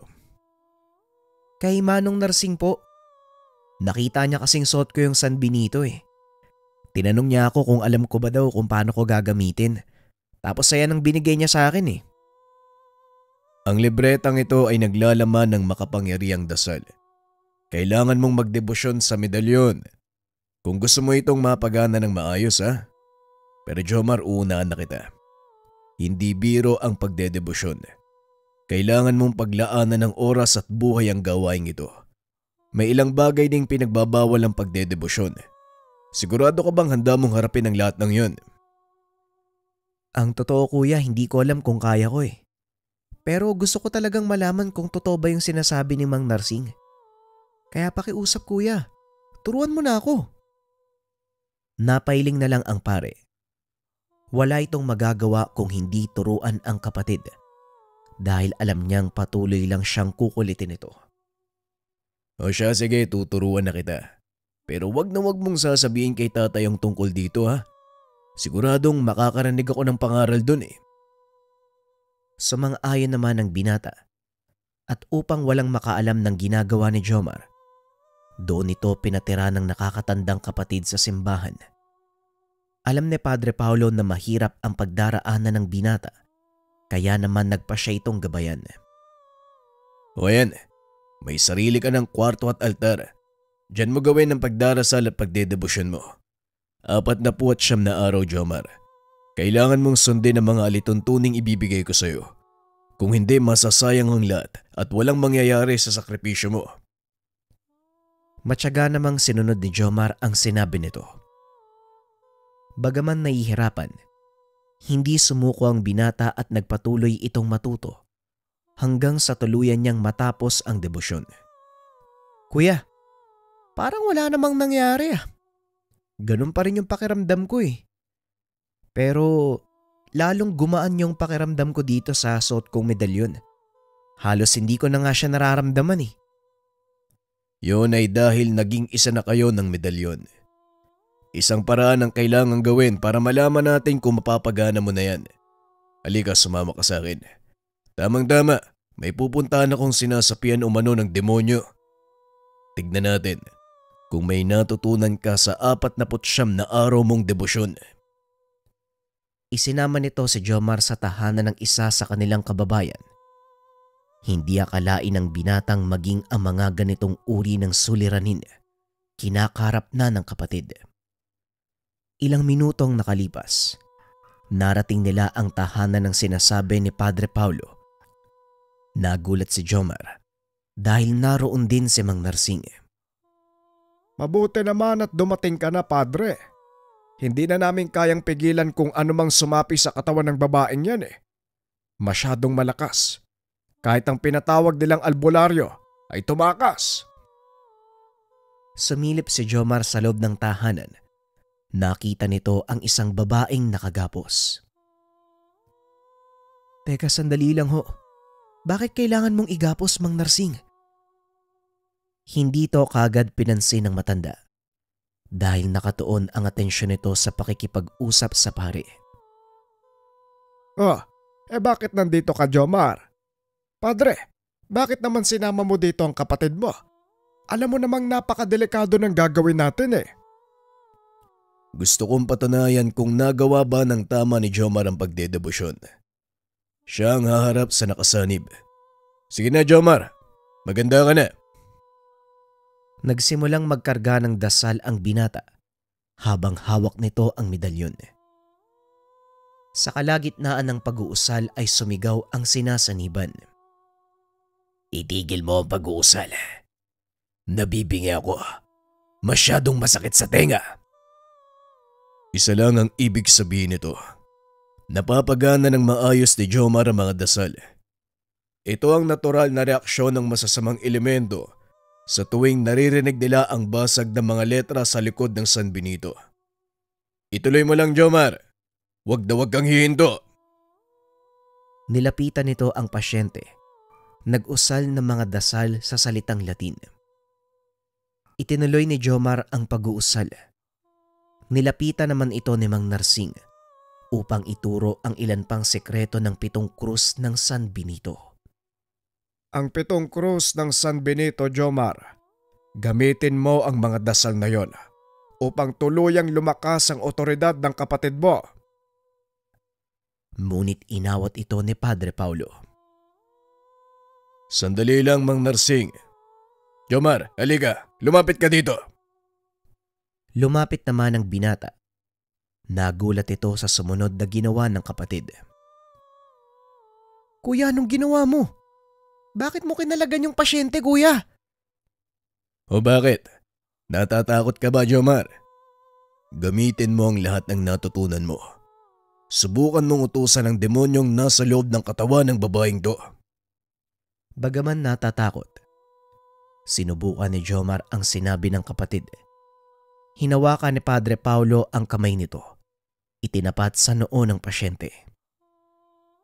Kay Manong Narsing po. Nakita niya kasing suot ko yung San Benito eh. Tinanong niya ako kung alam ko ba daw kung paano ko gagamitin. Tapos ayan ang binigay niya sa akin eh. Ang libretang ito ay naglalaman ng makapangyarihang dasal. Kailangan mong magdebosyon sa medalyon. Kung gusto mo itong mapagana ng maayos ha. Pero Jomar, uunaan na kita. Hindi biro ang pagdedebosyon. Kailangan mong paglaanan ng oras at buhay ang gawain ito. May ilang bagay ding pinagbabawal ang pagdedebosyon. Sigurado ka bang handa mong harapin ang lahat ng yun? Ang totoo kuya, hindi ko alam kung kaya ko eh. Pero gusto ko talagang malaman kung totoo ba yung sinasabi ni Mang Narsing. Kaya pakiusap kuya, turuan mo na ako. Napailing na lang ang pare. Wala itong magagawa kung hindi turuan ang kapatid dahil alam niyang patuloy lang siyang kukulitin ito. O siya, sige, tuturuan na kita. Pero wag na wag mong sasabihin kay tatay ang tungkol dito ha. Siguradong makakarinig ako ng pangaral dun eh. Sumang-ayon naman ang binata at upang walang makaalam ng ginagawa ni Jomar, doon ito pinatira ng nakakatandang kapatid sa simbahan. Alam ni Padre Paulo na mahirap ang pagdaraanan ng binata, kaya naman nagpa siya itong gabayan. O ayan, may sarili ka ng kwarto at altar. Diyan mo gawin ang pagdarasal at pagdedebosyon mo. 49 na araw, Jomar. Kailangan mong sundin ang mga alituntuning ibibigay ko sa iyo. Kung hindi, masasayang ang lahat at walang mangyayari sa sakripisyo mo. Matyaga namang sinunod ni Jomar ang sinabi nito. Bagaman nahihirapan, hindi sumuko ang binata at nagpatuloy itong matuto hanggang sa tuluyan niyang matapos ang debosyon. Kuya, parang wala namang nangyari ah. Ganun pa rin yung pakiramdam ko eh. Pero lalong gumaan yung pakiramdam ko dito sa suot kong medalyon. Halos hindi ko na nga siya nararamdaman eh. Yun ay dahil naging isa na kayo ng medalyon. Isang paraan ang kailangang gawin para malaman natin kung mapapagana mo na yan. Halika, sumama ka sa akin. Tamang-tama, may pupuntahan akong sinasapian umano ng demonyo. Tignan natin kung may natutunan ka sa 49 na araw mong debosyon. Isinama nito si Jomar sa tahanan ng isa sa kanilang kababayan. Hindi akalain ng binatang maging ang mga ganitong uri ng suliranin. Kinakarap na ng kapatid. Ilang minutong nakalipas, narating nila ang tahanan ng sinasabi ni Padre Paulo. Nagulat si Jomar dahil naroon din si Mang Narsing. Mabuti naman at dumating ka na, Padre. Hindi na namin kayang pigilan kung anumang sumapi sa katawan ng babaeng yan eh. Masyadong malakas. Kahit ang pinatawag nilang albularyo ay tumakas. Sumilip si Jomar sa loob ng tahanan. Nakita nito ang isang babaeng nakagapos. Teka, sandali lang ho. Bakit kailangan mong igapos, Mang Narsing? Hindi to kagad pinansin ng matanda dahil nakatuon ang atensyon nito sa pakikipag-usap sa pare. Bakit nandito ka, Jomar? Padre, bakit naman sinama mo dito ang kapatid mo? Alam mo namang napakadelikado ng gagawin natin eh. Gusto kong patunayan kung nagawa ba ng tama ni Jomar ang pagdedebosyon. Siya ang haharap sa nakasanib. Sige na, Jomar. Maganda ka na. Nagsimulang magkarga ng dasal ang binata habang hawak nito ang medalyon. Sa kalagitnaan ng pag-uusal ay sumigaw ang sinasaniban. Itigil mo ang pag-uusal. Nabibingi ako. Masyadong masakit sa tenga. Isa lang ang ibig sabihin nito. Napapagana ng maayos ni Jomar ang mga dasal. Ito ang natural na reaksyon ng masasamang elemento sa tuwing naririnig nila ang basag ng mga letra sa likod ng San Benito. Ituloy mo lang, Jomar. Huwag na huwag kang hihinto. Nilapitan nito ang pasyente. Nag-usal ng mga dasal sa salitang Latin. Itinuloy ni Jomar ang pag-uusal. Nilapitan naman ito ni Mang Narsing upang ituro ang ilan pang sekreto ng 7 krus ng San Benito. Ang 7 krus ng San Benito, Jomar, gamitin mo ang mga dasal na yon upang tuluyang lumakas ang otoridad ng kapatid mo. Ngunit inawat ito ni Padre Paulo. Sandali lang, Mang Narsing. Jomar, halika. Lumapit ka dito. Lumapit naman ang binata. Nagulat ito sa sumunod na ginawa ng kapatid. Kuya, anong ginawa mo? Bakit mo kinalagan yung pasyente, kuya? O bakit? Natatakot ka ba, Jomar? Gamitin mo ang lahat ng natutunan mo. Subukan mong utusan ang demonyong nasa loob ng katawan ng babaeng to. Bagaman natatakot, sinubukan ni Jomar ang sinabi ng kapatid. Hinawakan ni Padre Paulo ang kamay nito. Itinapat sa noo ng pasyente.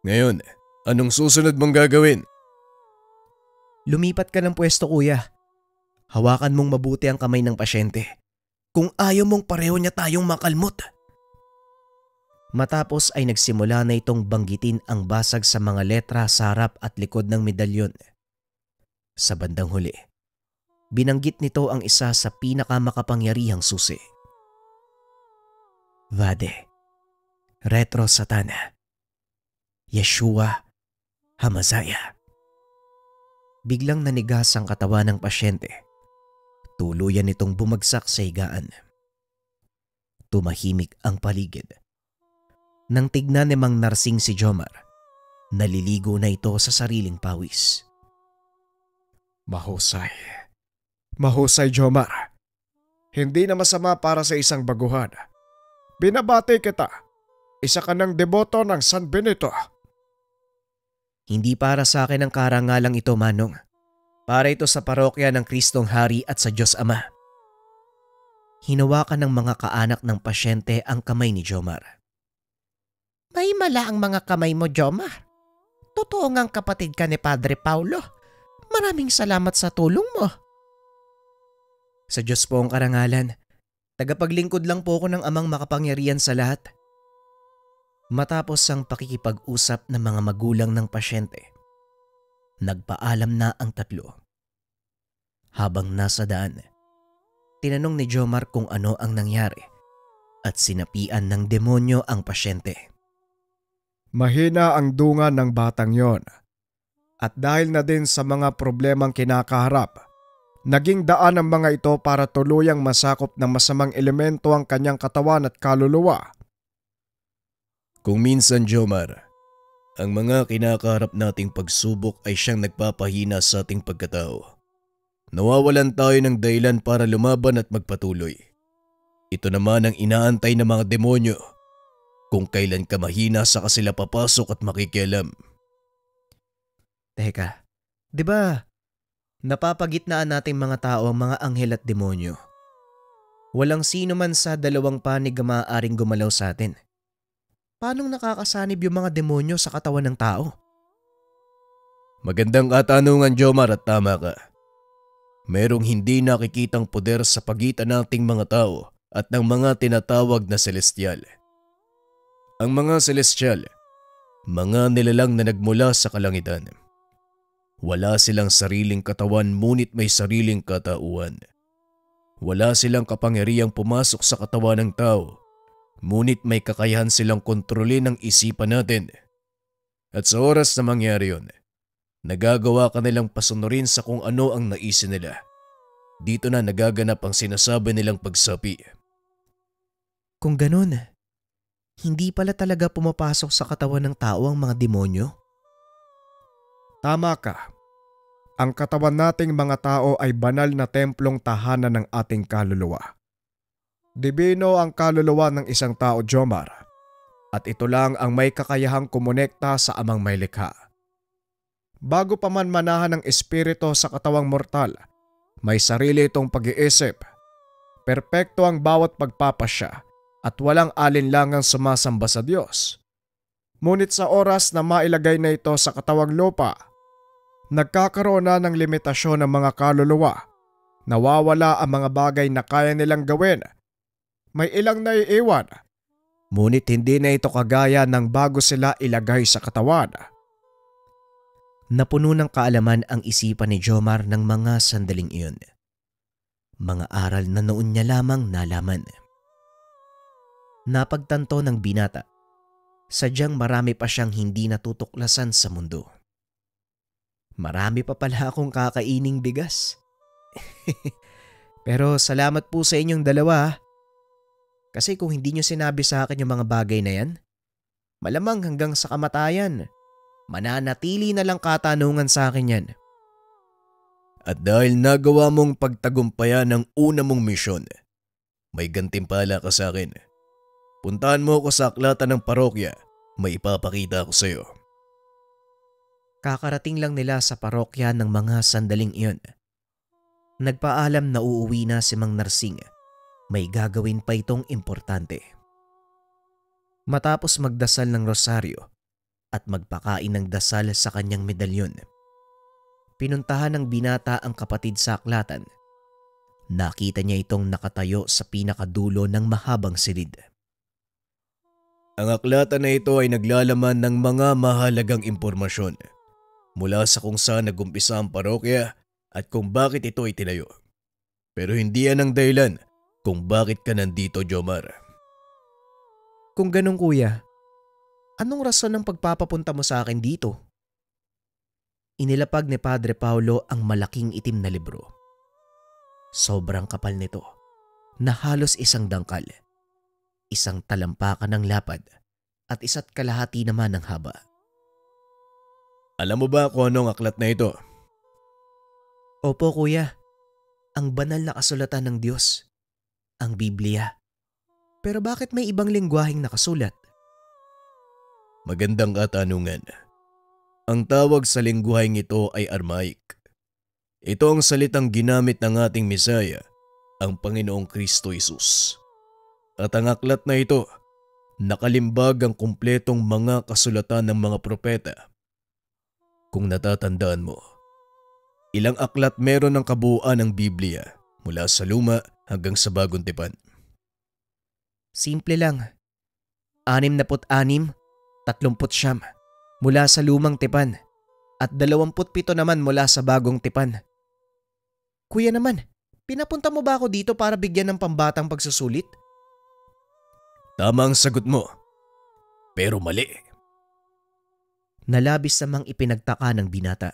Ngayon, anong susunod mong gagawin? Lumipat ka ng pwesto, kuya. Hawakan mong mabuti ang kamay ng pasyente. Kung ayaw mong pareho niya tayong makalmot. Matapos ay nagsimula na itong banggitin ang basag sa mga letra sa harap at likod ng medalyon. Sa bandang huli, binanggit nito ang isa sa pinakamakapangyarihang susi. Vade, Retro Satana, Yeshua Hamazaya. Biglang nanigas ang katawan ng pasyente. Tuluyan itong bumagsak sa higaan. Tumahimik ang paligid. Nang tignan ni Mang Narsing si Jomar, naliligo na ito sa sariling pawis. Mahusay. Mahusay, Jomar. Hindi na masama para sa isang baguhan. Binabati kita. Isa ka ng deboto ng San Benito. Hindi para sa akin ang karangalang ito, Manong. Para ito sa parokya ng Kristong Hari at sa Diyos Ama. Hinawakan ng mga kaanak ng pasyente ang kamay ni Jomar. May mala ang mga kamay mo, Jomar. Totoo ngang kapatid ka ni Padre Paulo. Maraming salamat sa tulong mo. Sa Diyos po ang karangalan. Tagapaglingkod lang po ako ng amang makapangyarihan sa lahat. Matapos ang pakikipag-usap ng mga magulang ng pasyente, nagpaalam na ang tatlo. Habang nasa daan, tinanong ni Jomar kung ano ang nangyari at sinapian ng demonyo ang pasyente. Mahina ang dunga ng batang yon. At dahil na din sa mga problemang kinakaharap, naging daan ang mga ito para tuluyang masakop ng masamang elemento ang kanyang katawan at kaluluwa. Kung minsan, Jomar, ang mga kinakaharap nating pagsubok ay siyang nagpapahina sa ating pagkatao. Nawawalan tayo ng dahilan para lumaban at magpatuloy. Ito naman ang inaantay ng mga demonyo. Kung kailan ka mahina saka sila papasok at makikialam. Teka, di ba napapagitnaan nating mga tao ang mga anghel at demonyo? Walang sino man sa dalawang panig ang maaaring gumalaw sa atin. Paano nakakasanib yung mga demonyo sa katawan ng tao? Magandang katanungan, Jomar, at tama ka. Merong hindi nakikitang poder sa pagitan nating mga tao at ng mga tinatawag na celestial. Ang mga celestial, mga nilalang na nagmula sa kalangitan. Wala silang sariling katawan ngunit may sariling katauhan. Wala silang kapangyarihang pumasok sa katawan ng tao, ngunit may kakayahan silang kontrolin ang isipan natin. At sa oras na mangyari yun, nagagawa ka nilang pasunurin sa kung ano ang naisin nila. Dito na nagaganap ang sinasabi nilang pagsapi. Kung ganun, hindi pala talaga pumapasok sa katawan ng tao ang mga demonyo? Tama ka. Ang katawan nating mga tao ay banal na templong tahanan ng ating kaluluwa. Dibino ang kaluluwa ng isang tao, Jomar. At ito lang ang may kakayahang kumonekta sa amang may likha. Bago pa man manahan ng espiritu sa katawang mortal, may sarili itong pag-iisip. Perpekto ang bawat pagpapasya at walang alinlangang sumasamba sa Diyos. Ngunit sa oras na mailagay na ito sa katawang lupa, nagkakaroon na ng limitasyon ng mga kaluluwa. Nawawala ang mga bagay na kaya nilang gawin. May ilang naiiwan. Ngunit hindi na ito kagaya ng bago sila ilagay sa katawan. Napuno ng kaalaman ang isipan ni Jomar ng mga sandaling iyon. Mga aral na noon niya lamang nalaman. Napagtanto ng binata, sadyang marami pa siyang hindi natutuklasan sa mundo. Marami pa pala akong kakaining bigas. Pero salamat po sa inyong dalawa. Kasi kung hindi nyo sinabi sa akin yung mga bagay na yan, malamang hanggang sa kamatayan, mananatili na lang katanungan sa akin yan. At dahil nagawa mong pagtagumpayan ng una mong misyon, may gantimpala ka sa akin. Puntahan mo ako sa aklatan ng parokya, may ipapakita ko sa iyo. Kakarating lang nila sa parokya ng mga sandaling iyon. Nagpaalam na uuwi na si Mang Narsing. May gagawin pa itong importante. Matapos magdasal ng rosaryo at magpakain ng dasal sa kanyang medalyon, pinuntahan ng binata ang kapatid sa aklatan. Nakita niya itong nakatayo sa pinakadulo ng mahabang silid. Ang aklatan na ito ay naglalaman ng mga mahalagang impormasyon mula sa kung saan nagumpisa ang parokya at kung bakit ito itinayo. Pero hindi yan ang dahilan kung bakit ka nandito, Jomar. Kung ganun kuya, anong rason ng pagpapapunta mo sa akin dito? Inilapag ni Padre Paulo ang malaking itim na libro. Sobrang kapal nito na halos isang dangkal, isang talampakan ng lapad at isa't kalahati naman ng haba. Alam mo ba kung anong aklat na ito? Opo kuya, ang banal na kasulatan ng Diyos, ang Biblia. Pero bakit may ibang lengguwaheng nakasulat? Magandang katanungan. Ang tawag sa lengguwaheng ito ay Aramaic. Ito ang salitang ginamit ng ating Mesaya, ang Panginoong Kristo Jesus. At ang aklat na ito, nakalimbag ang kumpletong mga kasulatan ng mga propeta. Kung natatandaan mo, ilang aklat meron ng kabuuan ng Biblia mula sa luma hanggang sa bagong tipan? Simple lang. 66, 39 mula sa lumang tipan at 27 naman mula sa bagong tipan. Kuya naman, pinapunta mo ba ako dito para bigyan ng pambatang pagsusulit? Tama ang sagot mo, pero mali. Nalabis namang ipinagtaka ng binata.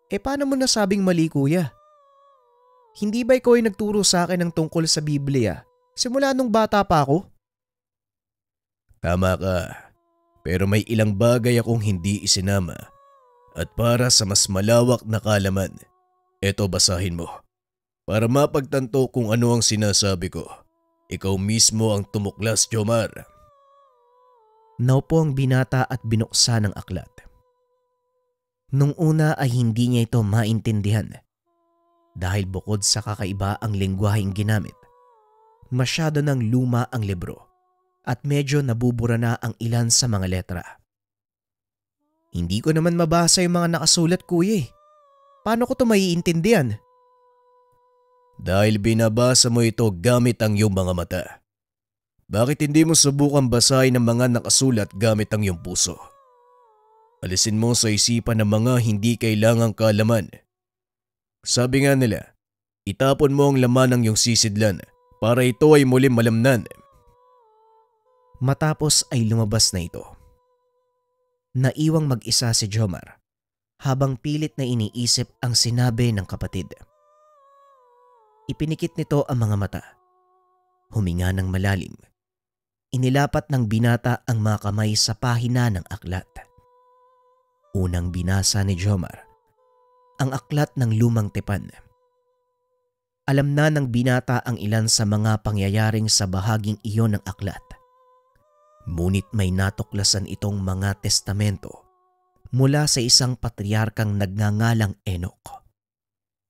Paano mo nasabing mali kuya? Hindi ba ikaw ay nagturo sa akin ng tungkol sa Biblia simula nung bata pa ako? Tama ka, pero may ilang bagay akong hindi isinama. At para sa mas malawak na kaalaman, eto basahin mo. Para mapagtanto kung ano ang sinasabi ko, ikaw mismo ang tumuklas, Jomar. Naupo ang binata at binuksan ang aklat. Nung una ay hindi niya ito maintindihan dahil bukod sa kakaiba ang lengguwaheng ginamit, masyado ng luma ang libro at medyo nabubura na ang ilan sa mga letra. Hindi ko naman mabasa yung mga nakasulat kuya eh. Paano ko ito maiintindihan? Dahil binabasa mo ito gamit ang iyong mga mata. Bakit hindi mo subukan basahin ang mga nakasulat gamit ang iyong puso? Alisin mo sa isipan ang mga hindi kailangang kaalaman. Sabi nga nila, itapon mo ang laman ng iyong sisidlan para ito ay muling malamnan. Matapos ay lumabas na ito. Naiwang mag-isa si Jomar habang pilit na iniisip ang sinabi ng kapatid. Ipinikit nito ang mga mata. Huminga ng malalim. Inilapat ng binata ang mga kamay sa pahina ng aklat. Unang binasa ni Jomar ang aklat ng lumang tipan. Alam na ng binata ang ilan sa mga pangyayaring sa bahaging iyon ng aklat. Ngunit may natuklasan itong mga testamento mula sa isang patriarkang nagngangalang Enoch.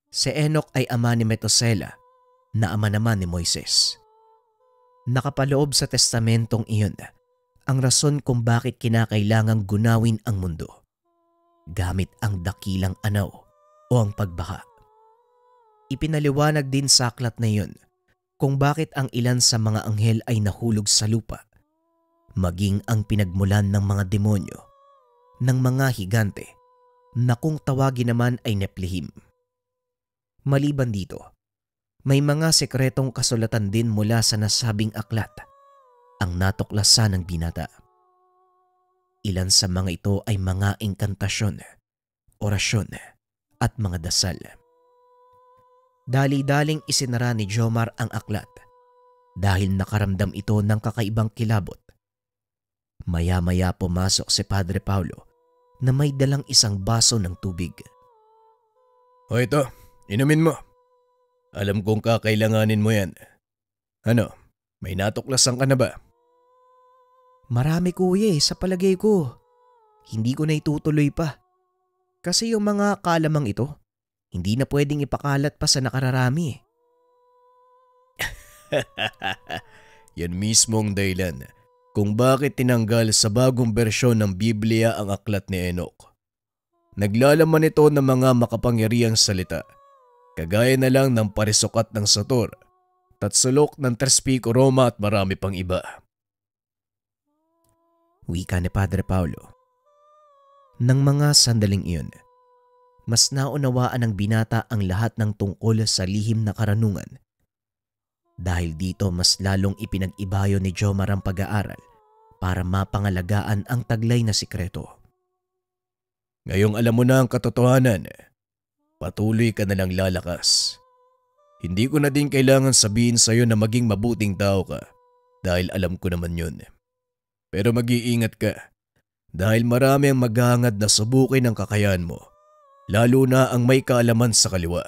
Si Enoch ay ama ni Metusela na ama naman ni Moises. Nakapaloob sa testamentong iyon ang rason kung bakit kinakailangang gunawin ang mundo gamit ang dakilang anaw o ang pagbaha. Ipinaliwanag din sa aklat na iyon kung bakit ang ilan sa mga anghel ay nahulog sa lupa, maging ang pinagmulan ng mga demonyo, ng mga higante, na kung tawagin naman ay Neplihim. Maliban dito, may mga sekretong kasulatan din mula sa nasabing aklat ang natuklasan ng binata. Ilan sa mga ito ay mga inkantasyon, orasyon at mga dasal. Dali-daling isinara ni Jomar ang aklat dahil nakaramdam ito ng kakaibang kilabot. Maya-maya pumasok si Padre Paulo na may dalang isang baso ng tubig. O ito, inumin mo. Alam kong kakailanganin mo yan. Ano, may natuklasan ka na ba? Marami kuya sa palagay ko. Hindi ko na itutuloy pa. Kasi yung mga kalamang ito, hindi na pwedeng ipakalat pa sa nakararami. Yan mismong dahilan kung bakit tinanggal sa bagong bersyon ng Biblia ang aklat ni Enoch. Naglalaman ito ng mga makapangyarihang salita, kagaya na lang ng parisukat ng Sator, tatsulok ng Trespico Roma at marami pang iba. Wika ni Padre Paulo. Nang mga sandaling iyon, mas naunawaan ng binata ang lahat ng tungkol sa lihim na karanungan. Dahil dito mas lalong ipinag-ibayo ni Jomar ang pag-aaral para mapangalagaan ang taglay na sikreto. Ngayong alam mo na ang katotohanan, patuloy ka na lang lalakas. Hindi ko na din kailangan sabihin sa'yo na maging mabuting tao ka dahil alam ko naman yun. Pero mag-iingat ka dahil marami ang maghahangad na subukin ang kakayahan mo, lalo na ang may kaalaman sa kaliwa.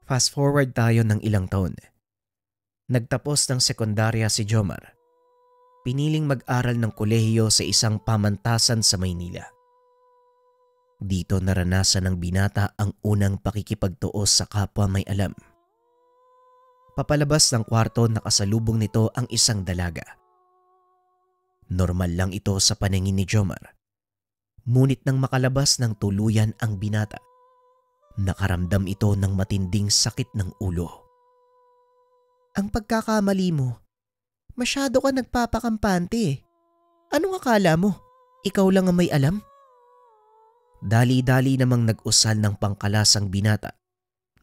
Fast forward tayo ng ilang taon. Nagtapos ng sekundarya si Jomar. Piniling mag-aral ng kolehiyo sa isang pamantasan sa Maynila. Dito naranasan ng binata ang unang pakikipagtuos sa kapwa may alam. Papalabas ng kwarto nakasalubong nito ang isang dalaga. Normal lang ito sa paningin ni Jomar. Ngunit nang makalabas ng tuluyan ang binata, nakaramdam ito ng matinding sakit ng ulo. Ang pagkakamali mo, masyado ka nagpapakampante. Anong akala mo? Ikaw lang ang may alam? Dali-dali namang nag-usal ng pangkalasang binata.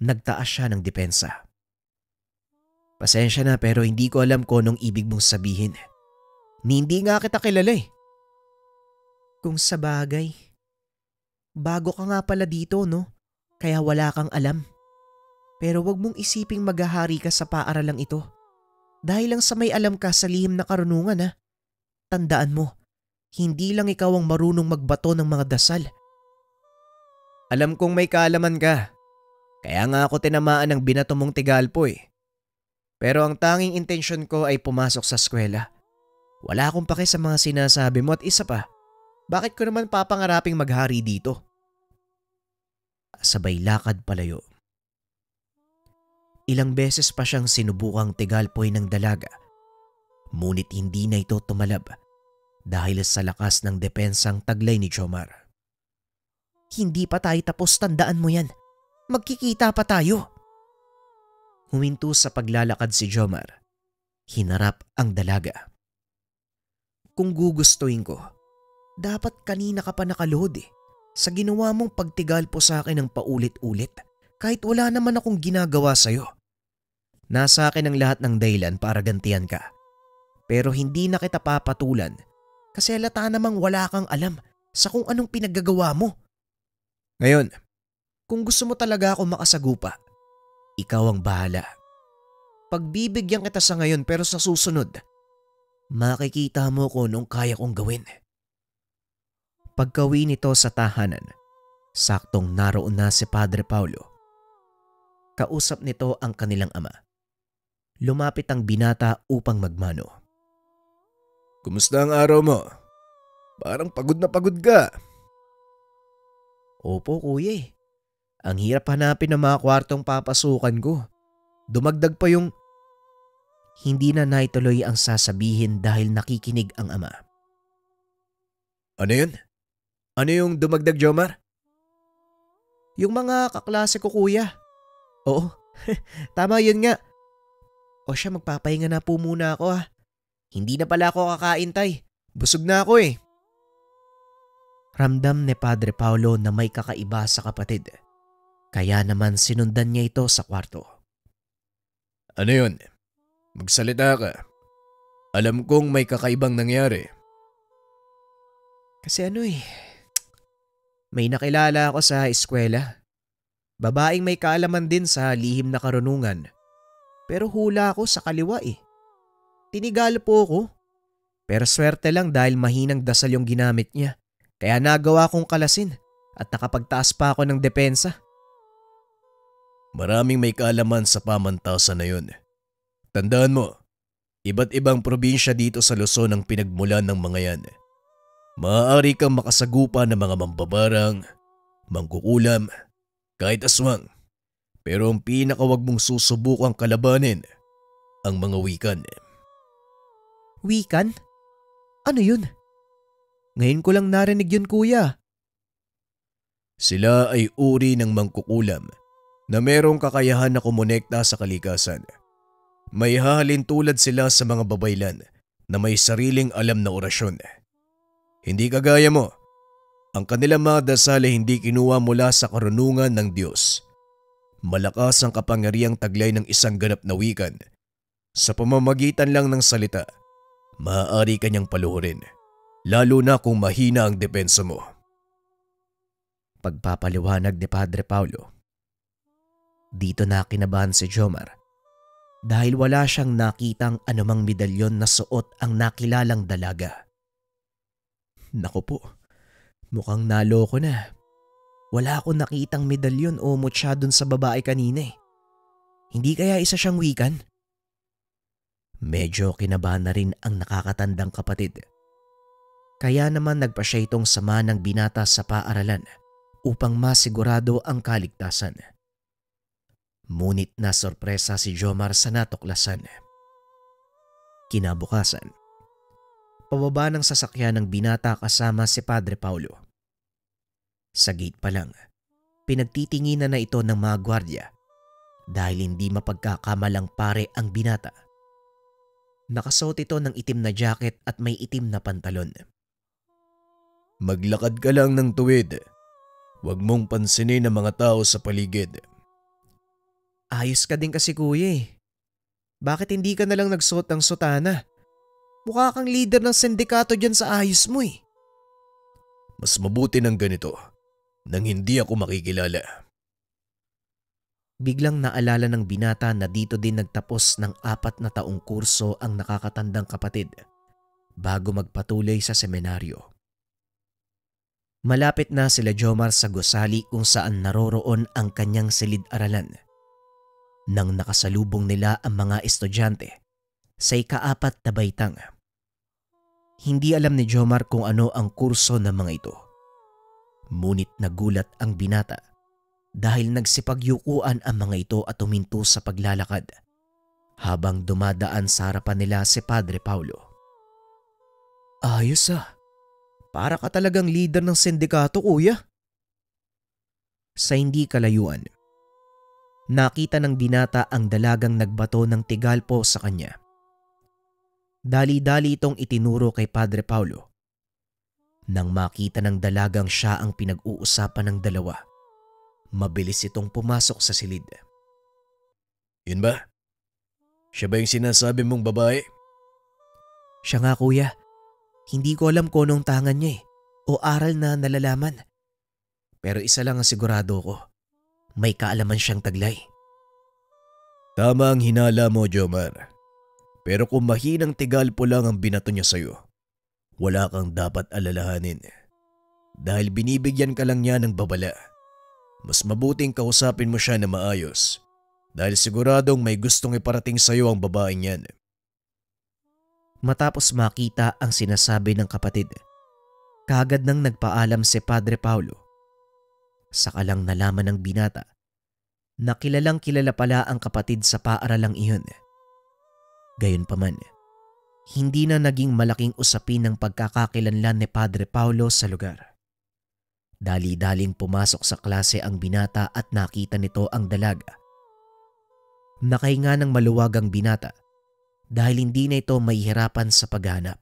Nagtaas siya ng depensa. Pasensya na pero hindi ko alam kung anong ibig mong sabihin. Hindi nga kita kilala eh. Kung sa bagay, bago ka nga pala dito no? Kaya wala kang alam. Pero wag mong isiping maghahari ka sa paaralang ito. Dahil lang sa may alam ka sa lihim na karunungan ha. Tandaan mo, hindi lang ikaw ang marunong magbato ng mga dasal. Alam kong may kaalaman ka. Kaya nga ako tinamaan ng binato mong tigalpo eh. Pero ang tanging intensyon ko ay pumasok sa eskwela. Wala akong pake sa mga sinasabi mo at isa pa, bakit ko naman papangaraping maghari dito? Sabay lakad palayo. Ilang beses pa siyang sinubukang tigalpoy ng dalaga. Ngunit hindi na ito tumalab dahil sa lakas ng depensang taglay ni Jomar. Hindi pa tayo tapos, tandaan mo yan. Magkikita pa tayo. Huminto sa paglalakad si Jomar. Hinarap ang dalaga. Kung gugustuhin ko, dapat kanina ka pa nakalohod eh. Sa ginawa mong pagtigal po sa akin ng paulit-ulit kahit wala naman akong ginagawa sa'yo. Nasa akin ang lahat ng dahilan para gantihan ka. Pero hindi na kita papatulan kasi halata namang wala kang alam sa kung anong pinaggagawa mo. Ngayon, kung gusto mo talaga ako makasagupa, ikaw ang bahala. Pagbibigyan kita sa ngayon pero sa susunod, makikita mo kung anong kaya kong gawin. Pagkawi nito sa tahanan, saktong naroon na si Padre Paulo. Kausap nito ang kanilang ama. Lumapit ang binata upang magmano. Kumusta ang araw mo? Parang pagod na pagod ka. Opo kuya eh. Ang hirap hanapin ng mga kwartong papasukan ko. Dumagdag pa yung... Hindi na naituloy ang sasabihin dahil nakikinig ang ama. Ano yun? Ano yung dumagdag, Jomar? Yung mga kaklase ko, kuya. Oo, tama yun nga. O siya, magpapahinga na po muna ako ha. Hindi na pala ako kakain, tay. Busog na ako eh. Ramdam ni Padre Paulo na may kakaiba sa kapatid. Kaya naman sinundan niya ito sa kwarto. Ano yun? Magsalita ka. Alam kong may kakaibang nangyari. Kasi may nakilala ako sa eskwela. Babaeng may kaalaman din sa lihim na karunungan. Pero hula ako sa kaliwa eh. Tinigal po ako. Pero swerte lang dahil mahinang dasal yung ginamit niya. Kaya nagawa kong kalasin at nakapagtaas pa ako ng depensa. Maraming may kaalaman sa pamantasan na yun. Tandaan mo, iba't ibang probinsya dito sa Luzon ang pinagmulan ng mga yan. Maaari kang makasagupa ng mga mambabarang, mangkukulam, kahit aswang. Pero ang pinakawag mong susubukang kalabanin, ang mga wikan. Wikan? Ano yun? Ngayon ko lang narinig yun, kuya. Sila ay uri ng mangkukulam na merong kakayahan na kumonekta sa kalikasan. May hahalin tulad sila sa mga babaylan na may sariling alam na orasyon. Hindi kagaya mo, ang kanilang mga dasal ay hindi kinuha mula sa karunungan ng Diyos. Malakas ang kapangyarihang taglay ng isang ganap na wikan. Sa pamamagitan lang ng salita, maaari kanyang paluhurin, lalo na kung mahina ang depensa mo. Pagpapaliwanag ni Padre Paulo. Dito na kinabahan si Jomar dahil wala siyang nakitang anumang medalyon na suot ang nakilalang dalaga. Naku po, mukhang naloko na. Wala akong nakitang medalyon o mutya dun sa babae kanina eh. Hindi kaya isa siyang wikan? Medyo kinabahan na rin ang nakakatandang kapatid. Kaya naman nagpa siya itong sama ng binata sa paaralan upang masigurado ang kaligtasan. Ngunit na sorpresa si Jomar sa natuklasan. Kinabukasan, pababa ng sasakyan ng binata kasama si Padre Paulo. Sa gate pa lang, pinagtitinginan na ito ng mga gwardya dahil hindi mapagkakamalang pare ang binata. Nakasuot ito ng itim na jacket at may itim na pantalon. Maglakad ka lang ng tuwid. Huwag mong pansinin ang mga tao sa paligid. Ayos ka din kasi, kuya eh. Bakit hindi ka nalang nagsuot ng sutana? Mukha kang leader ng sindikato dyan sa ayos mo eh. Mas mabuti ng ganito nang hindi ako makikilala. Biglang naalala ng binata na dito din nagtapos ng 4 na taong kurso ang nakakatandang kapatid bago magpatuloy sa seminaryo. Malapit na sila Jomar sa gusali kung saan naroroon ang kanyang silid-aralan. Nang nakasalubong nila ang mga estudyante sa ika-4 na baitang. Hindi alam ni Jomar kung ano ang kurso ng mga ito. Ngunit nagulat ang binata dahil nagsipagyukuan ang mga ito at huminto sa paglalakad habang dumadaan sa harapan nila si Padre Paulo. Ayos ah. Para ka talagang leader ng sindikato, kuya. Sa hindi kalayuan, nakita ng binata ang dalagang nagbato ng tigalpo sa kanya. Dali-dali itong itinuro kay Padre Paulo. Nang makita ng dalagang siya ang pinag-uusapan ng dalawa, mabilis itong pumasok sa silid. Yun ba? Siya ba yung sinasabi mong babae? Siya nga, kuya. Hindi ko alam kung anong tangan niya o aral na nalalaman. Pero isa lang ang sigurado ko. May kaalaman siyang taglay. Tama ang hinala mo, Jomar. Pero kung mahinang tigalpo lang ang binato niya sa'yo, wala kang dapat alalahanin. Dahil binibigyan ka lang niya ng babala. Mas mabuting kausapin mo siya na maayos. Dahil siguradong may gustong iparating sa'yo ang babaeng yan. Matapos makita ang sinasabi ng kapatid, kaagad nang nagpaalam si Padre Paulo. Saka lang nalaman ng binata na kilalang kilala pala ang kapatid sa paaralang iyon. Gayunpaman, hindi na naging malaking usapin ng pagkakakilanlan ni Padre Paulo sa lugar. Dali-daling pumasok sa klase ang binata at nakita nito ang dalaga. Nakahinga ng maluwag ang binata dahil hindi na ito mahihirapan sa paghanap.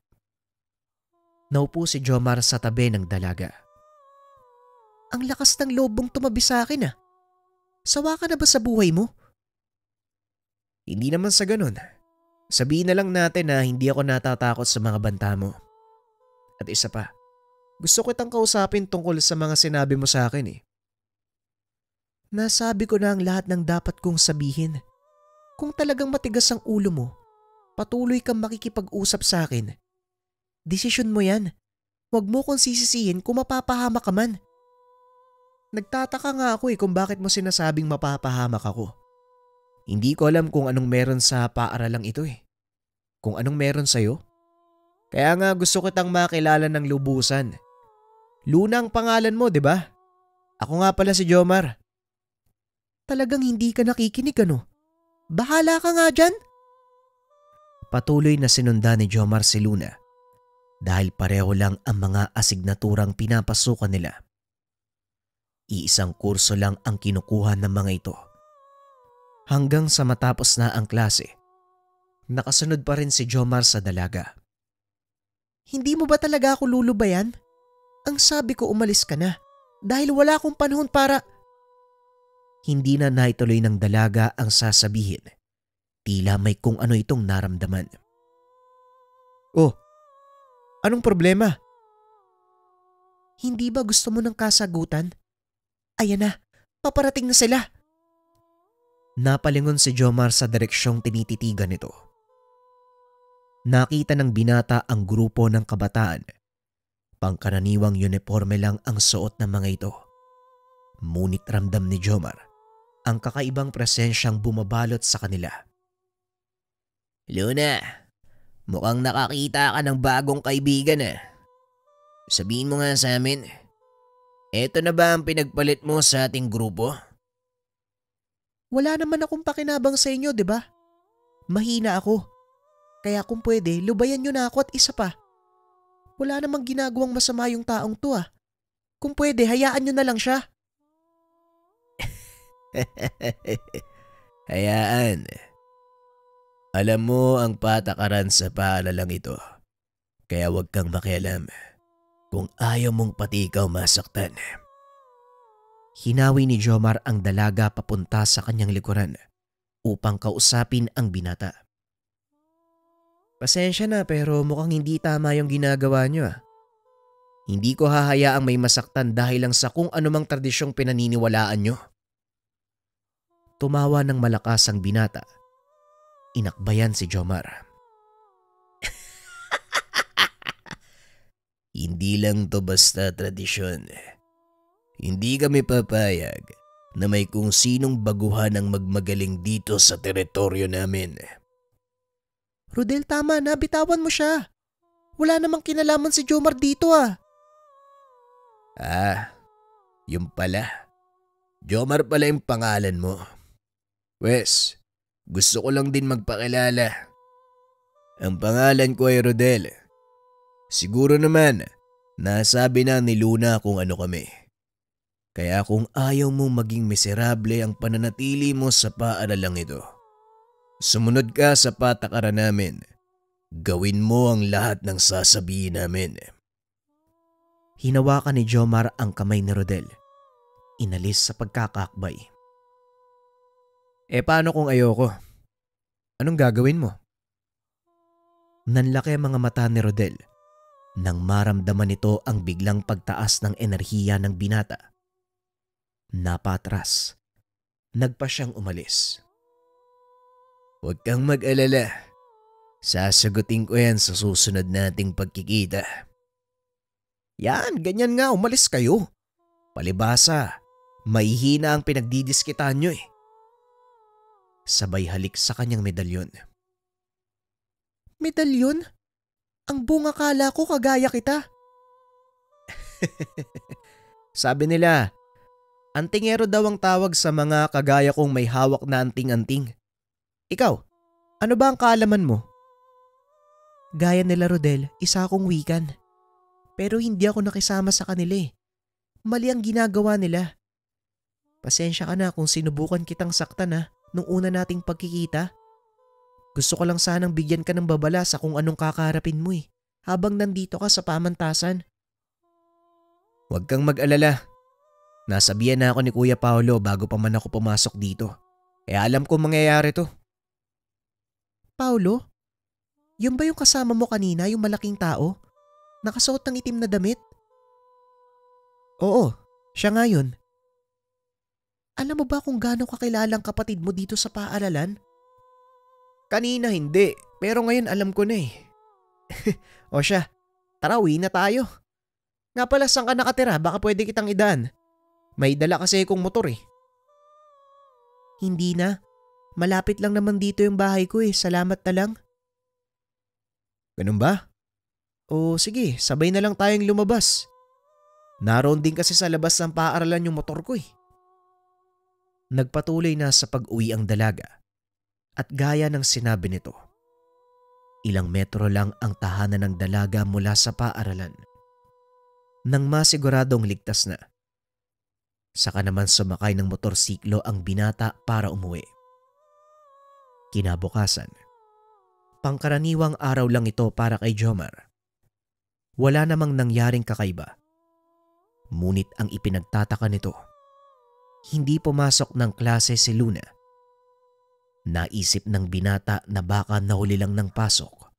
Naupo si Jomar sa tabi ng dalaga. Ang lakas ng loob mong tumabi sa akin ah. Sawa ka na ba sa buhay mo? Hindi naman sa ganun. Sabihin na lang natin na hindi ako natatakot sa mga banta mo. At isa pa, gusto kitang kausapin tungkol sa mga sinabi mo sa akin eh. Nasabi ko na ang lahat ng dapat kong sabihin. Kung talagang matigas ang ulo mo, patuloy kang makikipag-usap sa akin. Desisyon mo yan. Huwag mo kong sisisihin kung mapapahama ka man. Nagtataka nga ako kung bakit mo sinasabing mapapahamak ako. Hindi ko alam kung anong meron sa paaralang ito eh. Kung anong meron sa'yo. Kaya nga gusto kitang makilala ng lubusan. Luna ang pangalan mo, di ba? Ako nga pala si Jomar. Talagang hindi ka nakikinig ano? Bahala ka nga dyan. Patuloy na sinunda ni Jomar si Luna dahil pareho lang ang mga asignaturang pinapasukan nila. Iisang kurso lang ang kinukuha ng mga ito. Hanggang sa matapos na ang klase, nakasunod pa rin si Jomar sa dalaga. Hindi mo ba talaga ako lulubayan? Ang sabi ko umalis ka na dahil wala akong panahon para… Hindi na naituloy ng dalaga ang sasabihin. Tila may kung ano itong naramdaman. Oh, anong problema? Hindi ba gusto mo ng kasagutan? Ayan na, paparating na sila. Napalingon si Jomar sa direksyong tinititigan nito. Nakita ng binata ang grupo ng kabataan. Pangkaraniwang uniforme lang ang suot ng mga ito. Ngunit ramdam ni Jomar ang kakaibang presensyang bumabalot sa kanila. Luna, mukhang nakakita ka ng bagong kaibigan ah. Sabihin mo nga sa amin, eto na ba ang pinagpalit mo sa ating grupo? Wala naman akong pakinabang sa inyo, di ba? Mahina ako. Kaya kung pwede, lubayan nyo na ako at isa pa. Wala namang ginagawang masama yung taong to ah. Kung pwede, hayaan nyo na lang siya. Hayaan. Alam mo ang patakaran sa paalalang ito. Kaya huwag kang makialam kung ayaw mong pati ikaw masaktan. Hinawi ni Jomar ang dalaga papunta sa kanyang likuran upang kausapin ang binata. Pasensya na pero mukhang hindi tama yung ginagawa nyo ah. Hindi ko hahayaang may masaktan dahil lang sa kung anumang tradisyong pinaniniwalaan nyo. Tumawa ng malakas ang binata. Inakbayan si Jomar. Hindi lang to basta tradisyon. Hindi kami papayag na may kung sinong baguhan ang magmagaling dito sa teritoryo namin. Rodel, tama na. Bitawan mo siya. Wala namang kinalaman si Jomar dito ah. Ah, yung pala. Jomar pala yung pangalan mo. Wes, gusto ko lang din magpakilala. Ang pangalan ko ay Rodel. Siguro naman, nasabi na ni Luna kung ano kami. Kaya kung ayaw mong maging miserable ang pananatili mo sa paaralang ito, sumunod ka sa patakaran namin. Gawin mo ang lahat ng sasabihin namin. Hinawakan ni Jomar ang kamay ni Rodel. Inalis sa pagkakakbay. Paano kung ayoko? Anong gagawin mo? Nanlaki ang mga mata ni Rodel nang maramdaman nito ang biglang pagtaas ng enerhiya ng binata. Napatras. Nagpa siyang umalis. Huwag kang mag-alala. Sasagutin ko yan sa susunod nating pagkikita. Yan, ganyan nga, umalis kayo. Palibasa, mahihina ang pinagdidiskitan nyo eh. Sabay halik sa kanyang medalyon. Medalyon? Ang bunga kala ko kagaya kita. Sabi nila, antingero daw ang tawag sa mga kagaya kong may hawak na anting-anting. Ikaw, Ano ba ang kaalaman mo? Gaya nila Rodel, isa akong wikan. Pero hindi ako nakisama sa kanila eh. Mali ang ginagawa nila. Pasensya ka na kung sinubukan kitang saktan nung una nating pagkikita. Gusto ko lang sanang bigyan ka ng babala sa kung anong kakaharapin mo habang nandito ka sa pamantasan. Huwag kang mag-alala. Nasabihan na ako ni Kuya Paolo bago pa man ako pumasok dito. Kaya alam ko mangyayari to. Paolo? Yun ba yung kasama mo kanina, yung malaking tao? Nakasuot ng itim na damit? Oo, siya nga yun. Alam mo ba kung gaano kakilalang kapatid mo dito sa paaralan? Kanina hindi, pero ngayon alam ko na eh. O siya, tara uwi na tayo. Nga pala saan ka nakatira, baka pwede kitang idaan. May dala kasi akong motor eh. Hindi na, malapit lang naman dito yung bahay ko salamat na lang. Ganun ba? O sige, sabay na lang tayong lumabas. Naroon din kasi sa labas ng paaralan yung motor ko Nagpatuloy na sa pag-uwi ang dalaga at gaya ng sinabi nito, ilang metro lang ang tahanan ng dalaga mula sa paaralan. Nang masiguradong ligtas na, saka naman sumakay ng motorsiklo ang binata para umuwi. Kinabukasan, pangkaraniwang araw lang ito para kay Jomar. Wala namang nangyaring kakaiba. Ngunit ang ipinagtataka nito, hindi pumasok ng klase si Luna. Naisip ng binata na baka nahuli lang ng pasok.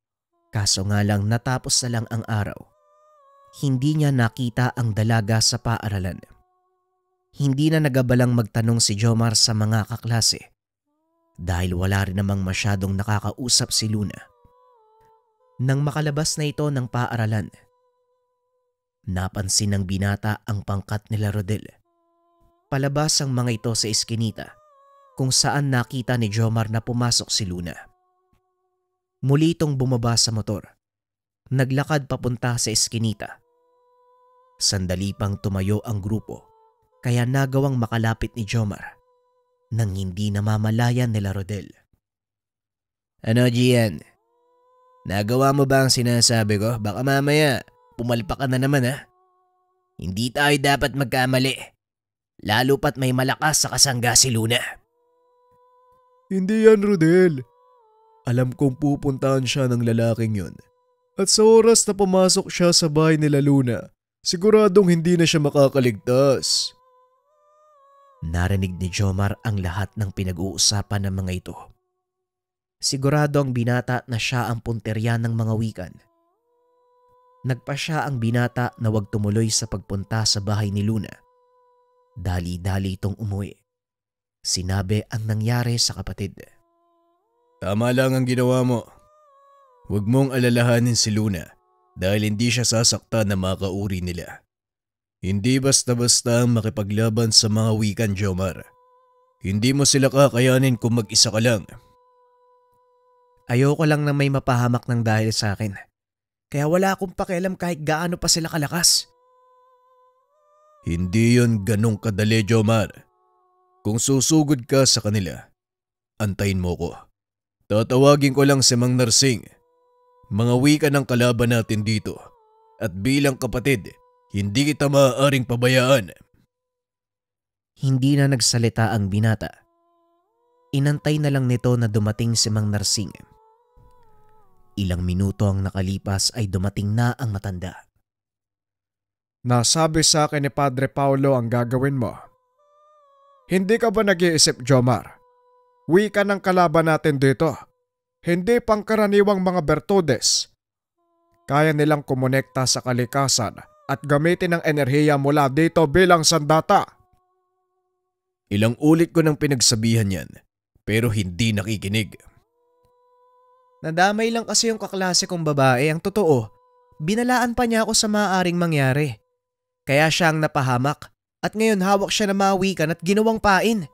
Kaso nga lang natapos na lang ang araw. Hindi niya nakita ang dalaga sa paaralan. Hindi na nagabalang magtanong si Jomar sa mga kaklase dahil wala rin namang masyadong nakakausap si Luna. Nang makalabas na ito ng paaralan, napansin ng binata ang pangkat nila Rodel. Palabas ang mga ito sa eskinita kung saan nakita ni Jomar na pumasok si Luna. Muli itong bumaba sa motor. Naglakad papunta sa eskinita. Sandali pang tumayo ang grupo kaya nagawang makalapit ni Jomar nang hindi namamalayan nila Rodel. Ano Gian? Nagawa mo ba ang sinasabi ko? Baka mamaya pumalpak ka na naman Hindi tayo dapat magkamali. Lalo pat may malakas sa kasangga si Luna. Hindi yan, Rodel. Alam kong pupuntahan siya ng lalaking yun. At sa oras na pumasok siya sa bahay nila Luna, siguradong hindi na siya makakaligtas. Narinig ni Jomar ang lahat ng pinag-uusapan ng mga ito. Sigurado ang binata na siya ang punterya ng mga wikan. Nagpa siya ang binata na wag tumuloy sa pagpunta sa bahay ni Luna. Dali-dali itong umuwi. Sinabi ang nangyari sa kapatid. Tama lang ang ginawa mo. Huwag mong alalahanin si Luna dahil hindi siya sasaktan na makauri nila. Hindi basta-basta makipaglaban sa mga wikan, Jomar. Hindi mo sila kakayanin kung mag-isa ka lang. Ayoko lang na may mapahamak ng dahil sa akin. Kaya wala akong pakialam kahit gaano pa sila kalakas. Hindi yon ganong kadali, Jomar. Kung susugod ka sa kanila, antayin mo ko. Tatawagin ko lang si Mang Narsing. Mga wika ng kalaban natin dito. At bilang kapatid, hindi kita maaaring pabayaan. Hindi na nagsalita ang binata. Inantay na lang nito na dumating si Mang Narsing. Ilang minuto ang nakalipas ay dumating na ang matanda. Nasabi sa akin ni Padre Paolo ang gagawin mo. Hindi ka ba nag-iisip, Jomar? Wika ng kalaban natin dito. Hindi pangkaraniwang mga bertudes. Kaya nilang kumonekta sa kalikasan at gamitin ang enerhiya mula dito bilang sandata. Ilang ulit ko nang pinagsabihan yan, pero hindi nakikinig. Nadamay lang kasi yung kaklase kong babae. Ang totoo, binalaan pa niya ako sa maaaring mangyari. Kaya siya ang napahamak at ngayon hawak siya ng mga wikan at ginawang pain.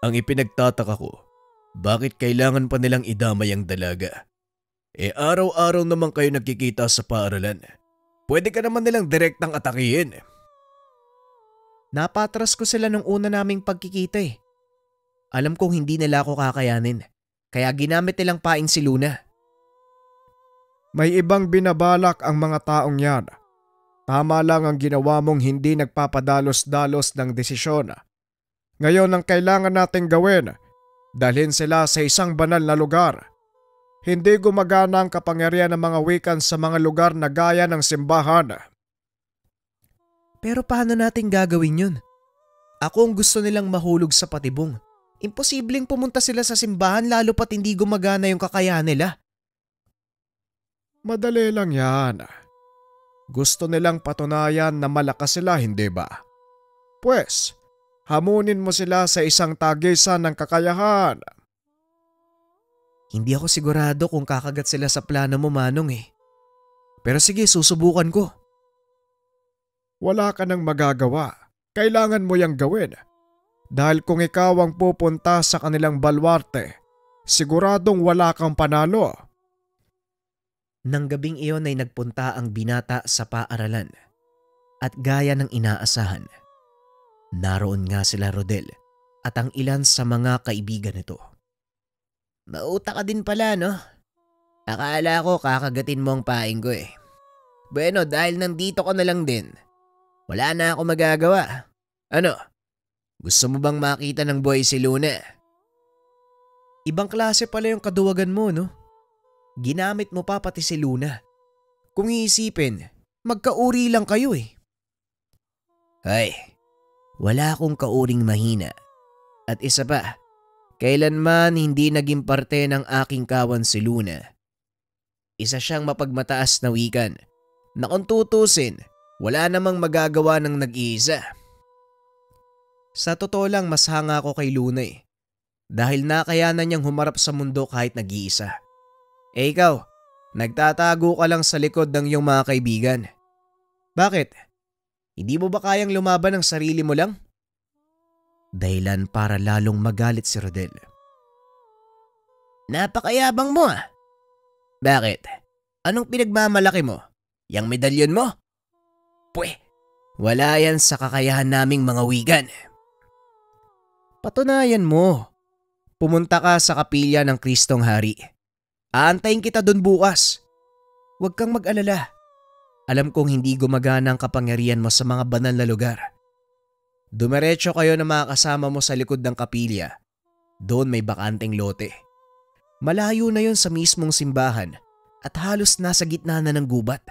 Ang ipinagtataka ko, bakit kailangan pa nilang idamay ang dalaga? Araw-araw naman kayo nagkikita sa paaralan. Pwede ka naman nilang direktang atakihin. Napatras ko sila nung una naming pagkikita. Alam kong hindi nila ako kakayanin. kaya ginamit nilang paing si Luna. May ibang binabalak ang mga taong yan. Tama lang ang ginawa mong hindi nagpapadalos-dalos ng desisyon. Ngayon ang kailangan nating gawin, dalhin sila sa isang banal na lugar. Hindi gumagana ang kapangyarihan ng mga wikan sa mga lugar na gaya ng simbahan. Pero paano natin gagawin yun? Ako ang gusto nilang mahulog sa patibong. Imposibleng pumunta sila sa simbahan lalo pat hindi gumagana yung kakayahan nila. Madali lang yan. Gusto nilang patunayan na malakas sila, hindi ba? Pues, hamunin mo sila sa isang tagisan ng kakayahan. Hindi ako sigurado kung kakagat sila sa plano mo, Manong eh. Pero sige, susubukan ko. Wala ka nang magagawa. Kailangan mo yang gawin. Dahil kung ikaw ang pupunta sa kanilang balwarte, siguradong wala kang panalo. Nang gabing iyon ay nagpunta ang binata sa paaralan. At gaya ng inaasahan, naroon nga sila Rodel at ang ilan sa mga kaibigan nito. Mauta ka din pala, no? Akala ko kakagatin mo ang paing ko eh. Bueno, dahil nandito ka na lang din, wala na ako magagawa. Ano? Gusto mo bang makita ng boy si Luna? Ibang klase pala yung kaduwagan mo, no? Ginamit mo pa pati si Luna. Kung iisipin, magkauri lang kayo eh. Ay, wala akong kauring mahina. At isa pa, kailanman hindi naging parte ng aking kawan si Luna. Isa siyang mapagmataas na wikan na kung tutusin, wala namang magagawa ng nag-iisa. Sa totoo lang mas hanga ako kay Luna eh. Dahil nakayanan niyang humarap sa mundo kahit nag-iisa. Eh ikaw, nagtatago ka lang sa likod ng iyong mga kaibigan. Bakit? Hindi mo ba kayang lumaban ng sarili mo lang? Dahilan para lalong magalit si Rodel. Napakayabang mo ah. Bakit? Anong pinagmamalaki mo? Yang medalyon mo? Pwe, wala yan sa kakayahan naming mga wigan. Patunayan mo. Pumunta ka sa kapilya ng Kristong Hari. Aantayin kita doon bukas. Huwag kang mag-alala. Alam kong hindi gumagana ang kapangyarihan mo sa mga banal na lugar. Dumiretso kayo na mga kasama mo sa likod ng kapilya. Doon may bakanteng lote. Malayo na yon sa mismong simbahan at halos nasa gitna na ng gubat.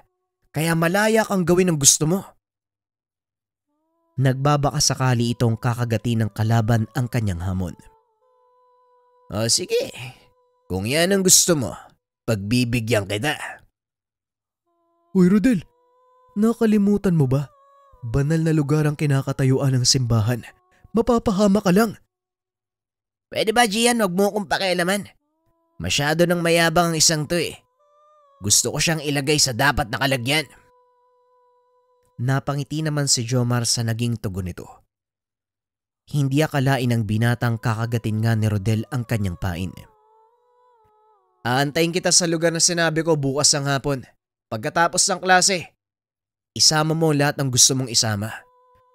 Kaya malaya kang gawin ang gusto mo. Nagbabaka sakali itong kakagatin ng kalaban ang kanyang hamon. O sige, kung yan ang gusto mo, pagbibigyan kita. Uy Rodel, nakalimutan mo ba? Banal na lugar ang kinakatayuan ng simbahan. Mapapahama ka lang. Pwede ba Gian, huwag mo akong pakialaman? Masyado nang mayabang ang isang to eh. Gusto ko siyang ilagay sa dapat na kalagyan. Napangiti naman si Jomar sa naging tugon nito. Hindi akalain ng binatang kakagatin nga ni Rodel ang kanyang pain. Aantayin kita sa lugar na sinabi ko bukas ng hapon. Pagkatapos ng klase, isama mo lahat ng gusto mong isama.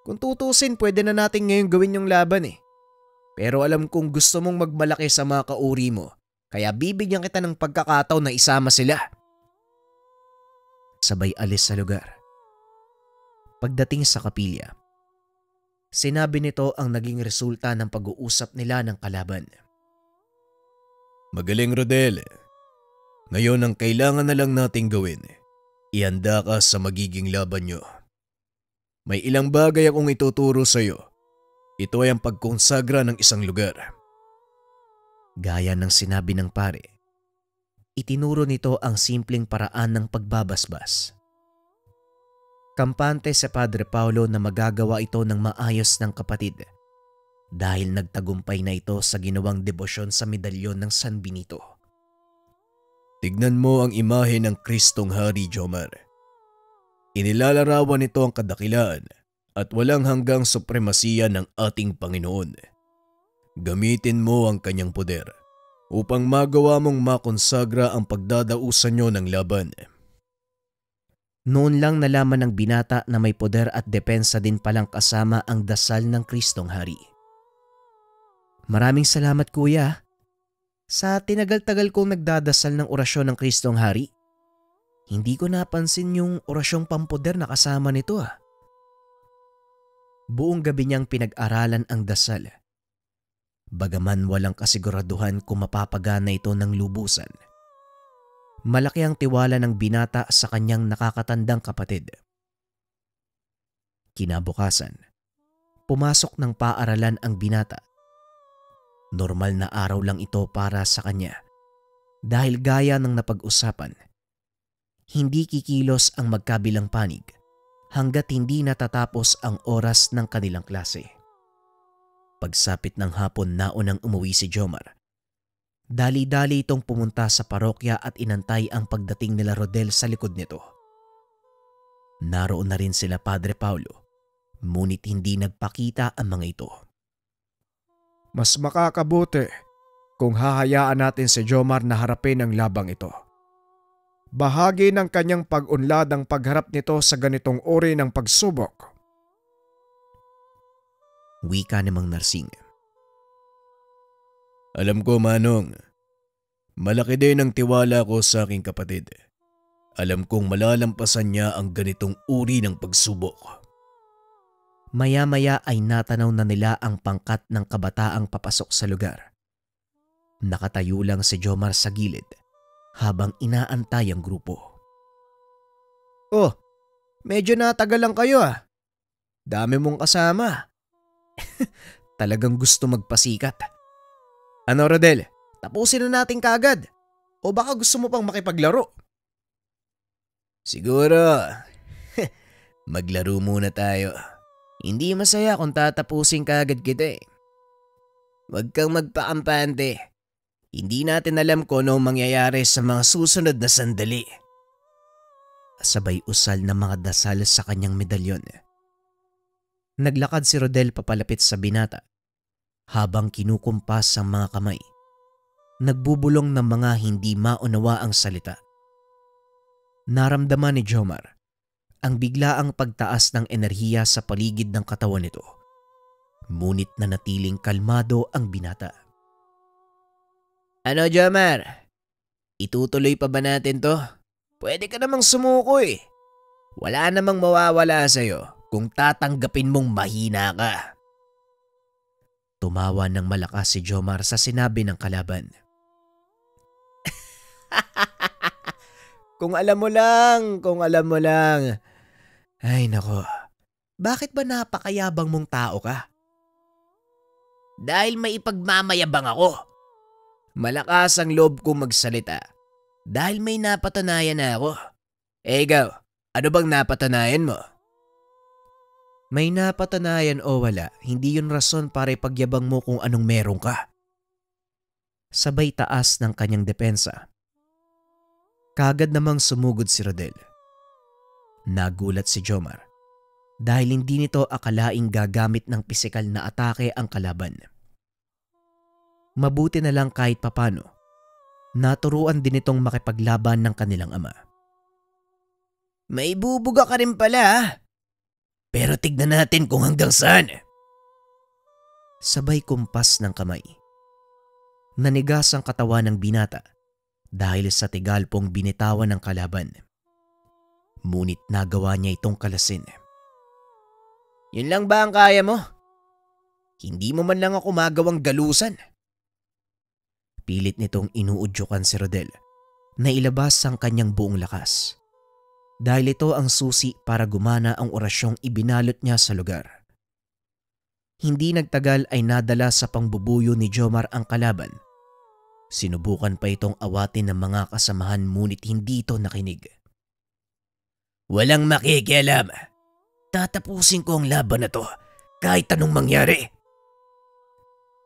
Kung tutusin, pwede na natin ngayon gawin yung laban eh. Pero alam kong gusto mong magmalaki sa mga kauri mo, kaya bibigyan kita ng pagkakataon na isama sila. Sabay alis sa lugar. Pagdating sa kapilya, sinabi nito ang naging resulta ng pag-uusap nila ng kalaban. Magaling Rodel. Ngayon ang kailangan na lang nating gawin. Ihanda ka sa magiging laban nyo. May ilang bagay akong ituturo sa iyo. Ito ay ang pagkonsagra ng isang lugar. Gaya ng sinabi ng pare, itinuro nito ang simpleng paraan ng pagbabasbas. Kampante sa Padre Paulo na magagawa ito ng maayos ng kapatid dahil nagtagumpay na ito sa ginawang debosyon sa medalyon ng San Benito. Tignan mo ang imahe ng Kristong Hari, Jomar. Inilalarawan nito ang kadakilaan at walang hanggang supremasiya ng ating Panginoon. Gamitin mo ang kanyang poder upang magawa mong makonsagra ang pagdadausan nyo ng laban. Noon lang nalaman ng binata na may poder at depensa din palang kasama ang dasal ng Kristong Hari. Maraming salamat kuya. Sa tinagal-tagal kong nagdadasal ng orasyon ng Kristong Hari, hindi ko napansin yung orasyong pampoder na kasama nito ah. Buong gabi niyang pinag-aralan ang dasal. Bagaman walang kasiguraduhan kung mapapagana ito ng lubusan. Malaki ang tiwala ng binata sa kanyang nakakatandang kapatid. Kinabukasan, pumasok ng paaralan ang binata. Normal na araw lang ito para sa kanya dahil gaya ng napag-usapan, hindi kikilos ang magkabilang panig hanggat hindi natatapos ang oras ng kanilang klase. Pagsapit ng hapon naunang umuwi si Jomar. Dali-dali itong pumunta sa parokya at inantay ang pagdating nila Rodel sa likod nito. Naroon na rin sila Padre Paulo, ngunit hindi nagpakita ang mga ito. Mas makakabuti kung hahayaan natin si Jomar na harapin ang labang ito. Bahagi ng kanyang pag-unlad ang pagharap nito sa ganitong uri ng pagsubok. Wika namang Narsing. Alam ko, Manong. Malaki din ang tiwala ko sa aking kapatid. Alam kong malalampasan niya ang ganitong uri ng pagsubok. Maya-maya ay natanaw na nila ang pangkat ng kabataang papasok sa lugar. Nakatayo lang si Jomar sa gilid habang inaantay ang grupo. Oh, medyo natagal lang kayo ah. Dami mong kasama. Talagang gusto magpasikat. Ano Rodel, tapusin na natin kaagad. O baka gusto mo pang makipaglaro? Siguro, maglaro muna tayo. Hindi masaya kung tatapusin kaagad kita eh. Huwag kang magpakampante. Hindi natin alam kung anong mangyayari sa mga susunod na sandali. Sabay usal ng mga dasal sa kanyang medalyon. Naglakad si Rodel papalapit sa binata habang kinukumpas ang mga kamay. Nagbubulong ng mga hindi maunawa ang salita. Naramdaman ni Jomar ang biglaang pagtaas ng enerhiya sa paligid ng katawan nito. Ngunit nanatiling kalmado ang binata. Ano, Jomar? Itutuloy pa ba natin to? Pwede ka namang sumuko eh. Wala namang mawawala sa'yo kung tatanggapin mong mahina ka. Tumawa ng malakas si Jomar sa sinabi ng kalaban. Kung alam mo lang. Ay nako, bakit ba napakayabang mong tao ka? Dahil may ipagmamayabang ako. Malakas ang loob kong magsalita dahil may napatunayan na ako. Eh ikaw, ano bang napatunayan mo? May napatunayan o wala, hindi yun rason para ipagyabang mo kung anong meron ka. Sabay taas ng kanyang depensa. Kagad namang sumugod si Rodel. Nagulat si Jomar dahil hindi nito akalaing gagamit ng pisikal na atake ang kalaban. Mabuti na lang kahit papano, naturuan din itong makipaglaban ng kanilang ama. May bubuga ka rin pala ah. Pero tignan natin kung hanggang saan. Sabay kumpas ng kamay. Nanigas ang katawan ng binata dahil sa tigal pong binitawan ng kalaban. Ngunit nagawa niya itong kalasin. Yun lang ba ang kaya mo? Hindi mo man lang ako magawang galusan. Pilit nitong inuudyukan si Rodel na ilabas ang kanyang buong lakas. Dahil ito ang susi para gumana ang orasyong ibinalot niya sa lugar. Hindi nagtagal ay nadala sa pangbubuyo ni Jomar ang kalaban. Sinubukan pa itong awatin ng mga kasamahan ngunit hindi ito nakinig. Walang makikialam. Tatapusin ko ang laban na to kahit anong mangyari.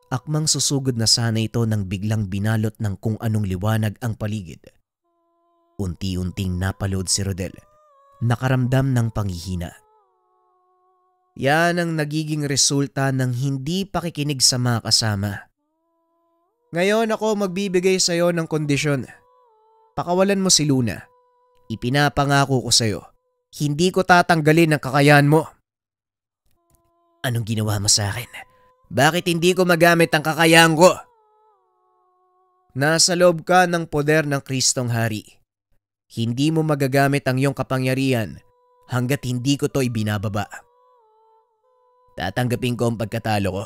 Akmang susugod na sana ito nang biglang binalot ng kung anong liwanag ang paligid. Unti-unting napalood si Rodel. Nakaramdam ng panghihina. Yan ang nagiging resulta ng hindi pakikinig sa mga kasama. Ngayon ako magbibigay sa iyo ng kondisyon. Pakawalan mo si Luna. Ipinapangako ko sa iyo, hindi ko tatanggalin ang kakayahan mo. Anong ginawa mo sa akin? Bakit hindi ko magamit ang kakayahan ko? Nasa loob ka ng poder ng Kristong Hari. Hindi mo magagamit ang iyong kapangyarihan hanggat hindi ko to ibinababa. Tatanggapin ko ang pagkatalo ko.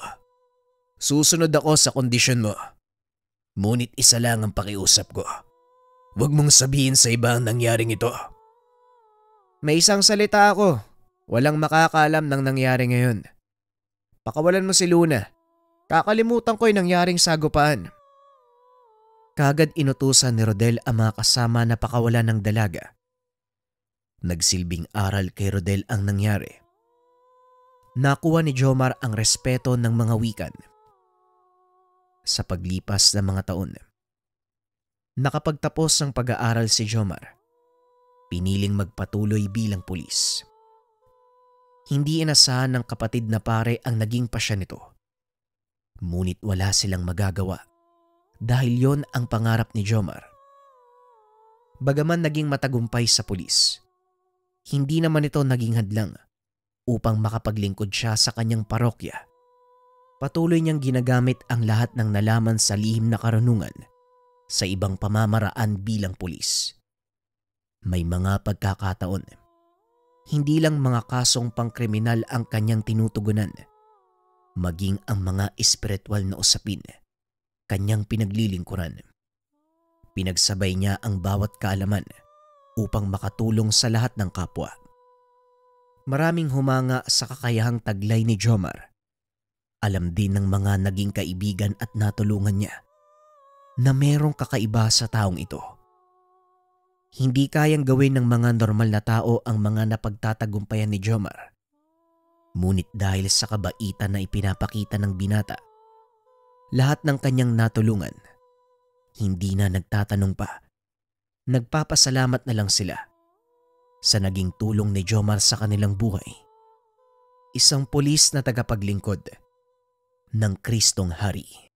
Susunod ako sa kondisyon mo. Ngunit isa lang ang pakiusap ko. Huwag mong sabihin sa iba ang nangyaring ito. May isang salita ako. Walang makakaalam ng nangyari ngayon. Pakawalan mo si Luna. Kakalimutan ko yung nangyaring sagupaan. Kagad inutusan ni Rodel ang mga kasama na pakawalan ng dalaga. Nagsilbing aral kay Rodel ang nangyari. Nakuha ni Jomar ang respeto ng mga wikan. Sa paglipas ng mga taon, nakapagtapos ng pag-aaral si Jomar. Piniling magpatuloy bilang pulis. Hindi inasahan ng kapatid na pare ang naging pasya nito. Ngunit wala silang magagawa dahil yon ang pangarap ni Jomar. Bagaman naging matagumpay sa pulis, hindi naman ito naging hadlang upang makapaglingkod siya sa kanyang parokya. Patuloy niyang ginagamit ang lahat ng nalaman sa lihim na karunungan sa ibang pamamaraan bilang pulis. May mga pagkakataon, hindi lang mga kasong pangkriminal ang kanyang tinutugunan, maging ang mga espiritual na usapin, kanyang pinaglilingkuran. Pinagsabay niya ang bawat kaalaman upang makatulong sa lahat ng kapwa. Maraming humanga sa kakayahang taglay ni Jomar. Alam din ng mga naging kaibigan at natulungan niya na merong kakaiba sa taong ito. Hindi kayang gawin ng mga normal na tao ang mga napagtatagumpayan ni Jomar. Ngunit dahil sa kabaitan na ipinapakita ng binata, lahat ng kanyang natulungan, hindi na nagtatanong pa. Nagpapasalamat na lang sila sa naging tulong ni Jomar sa kanilang buhay. Isang pulis na tagapaglingkod ng Kristong Hari.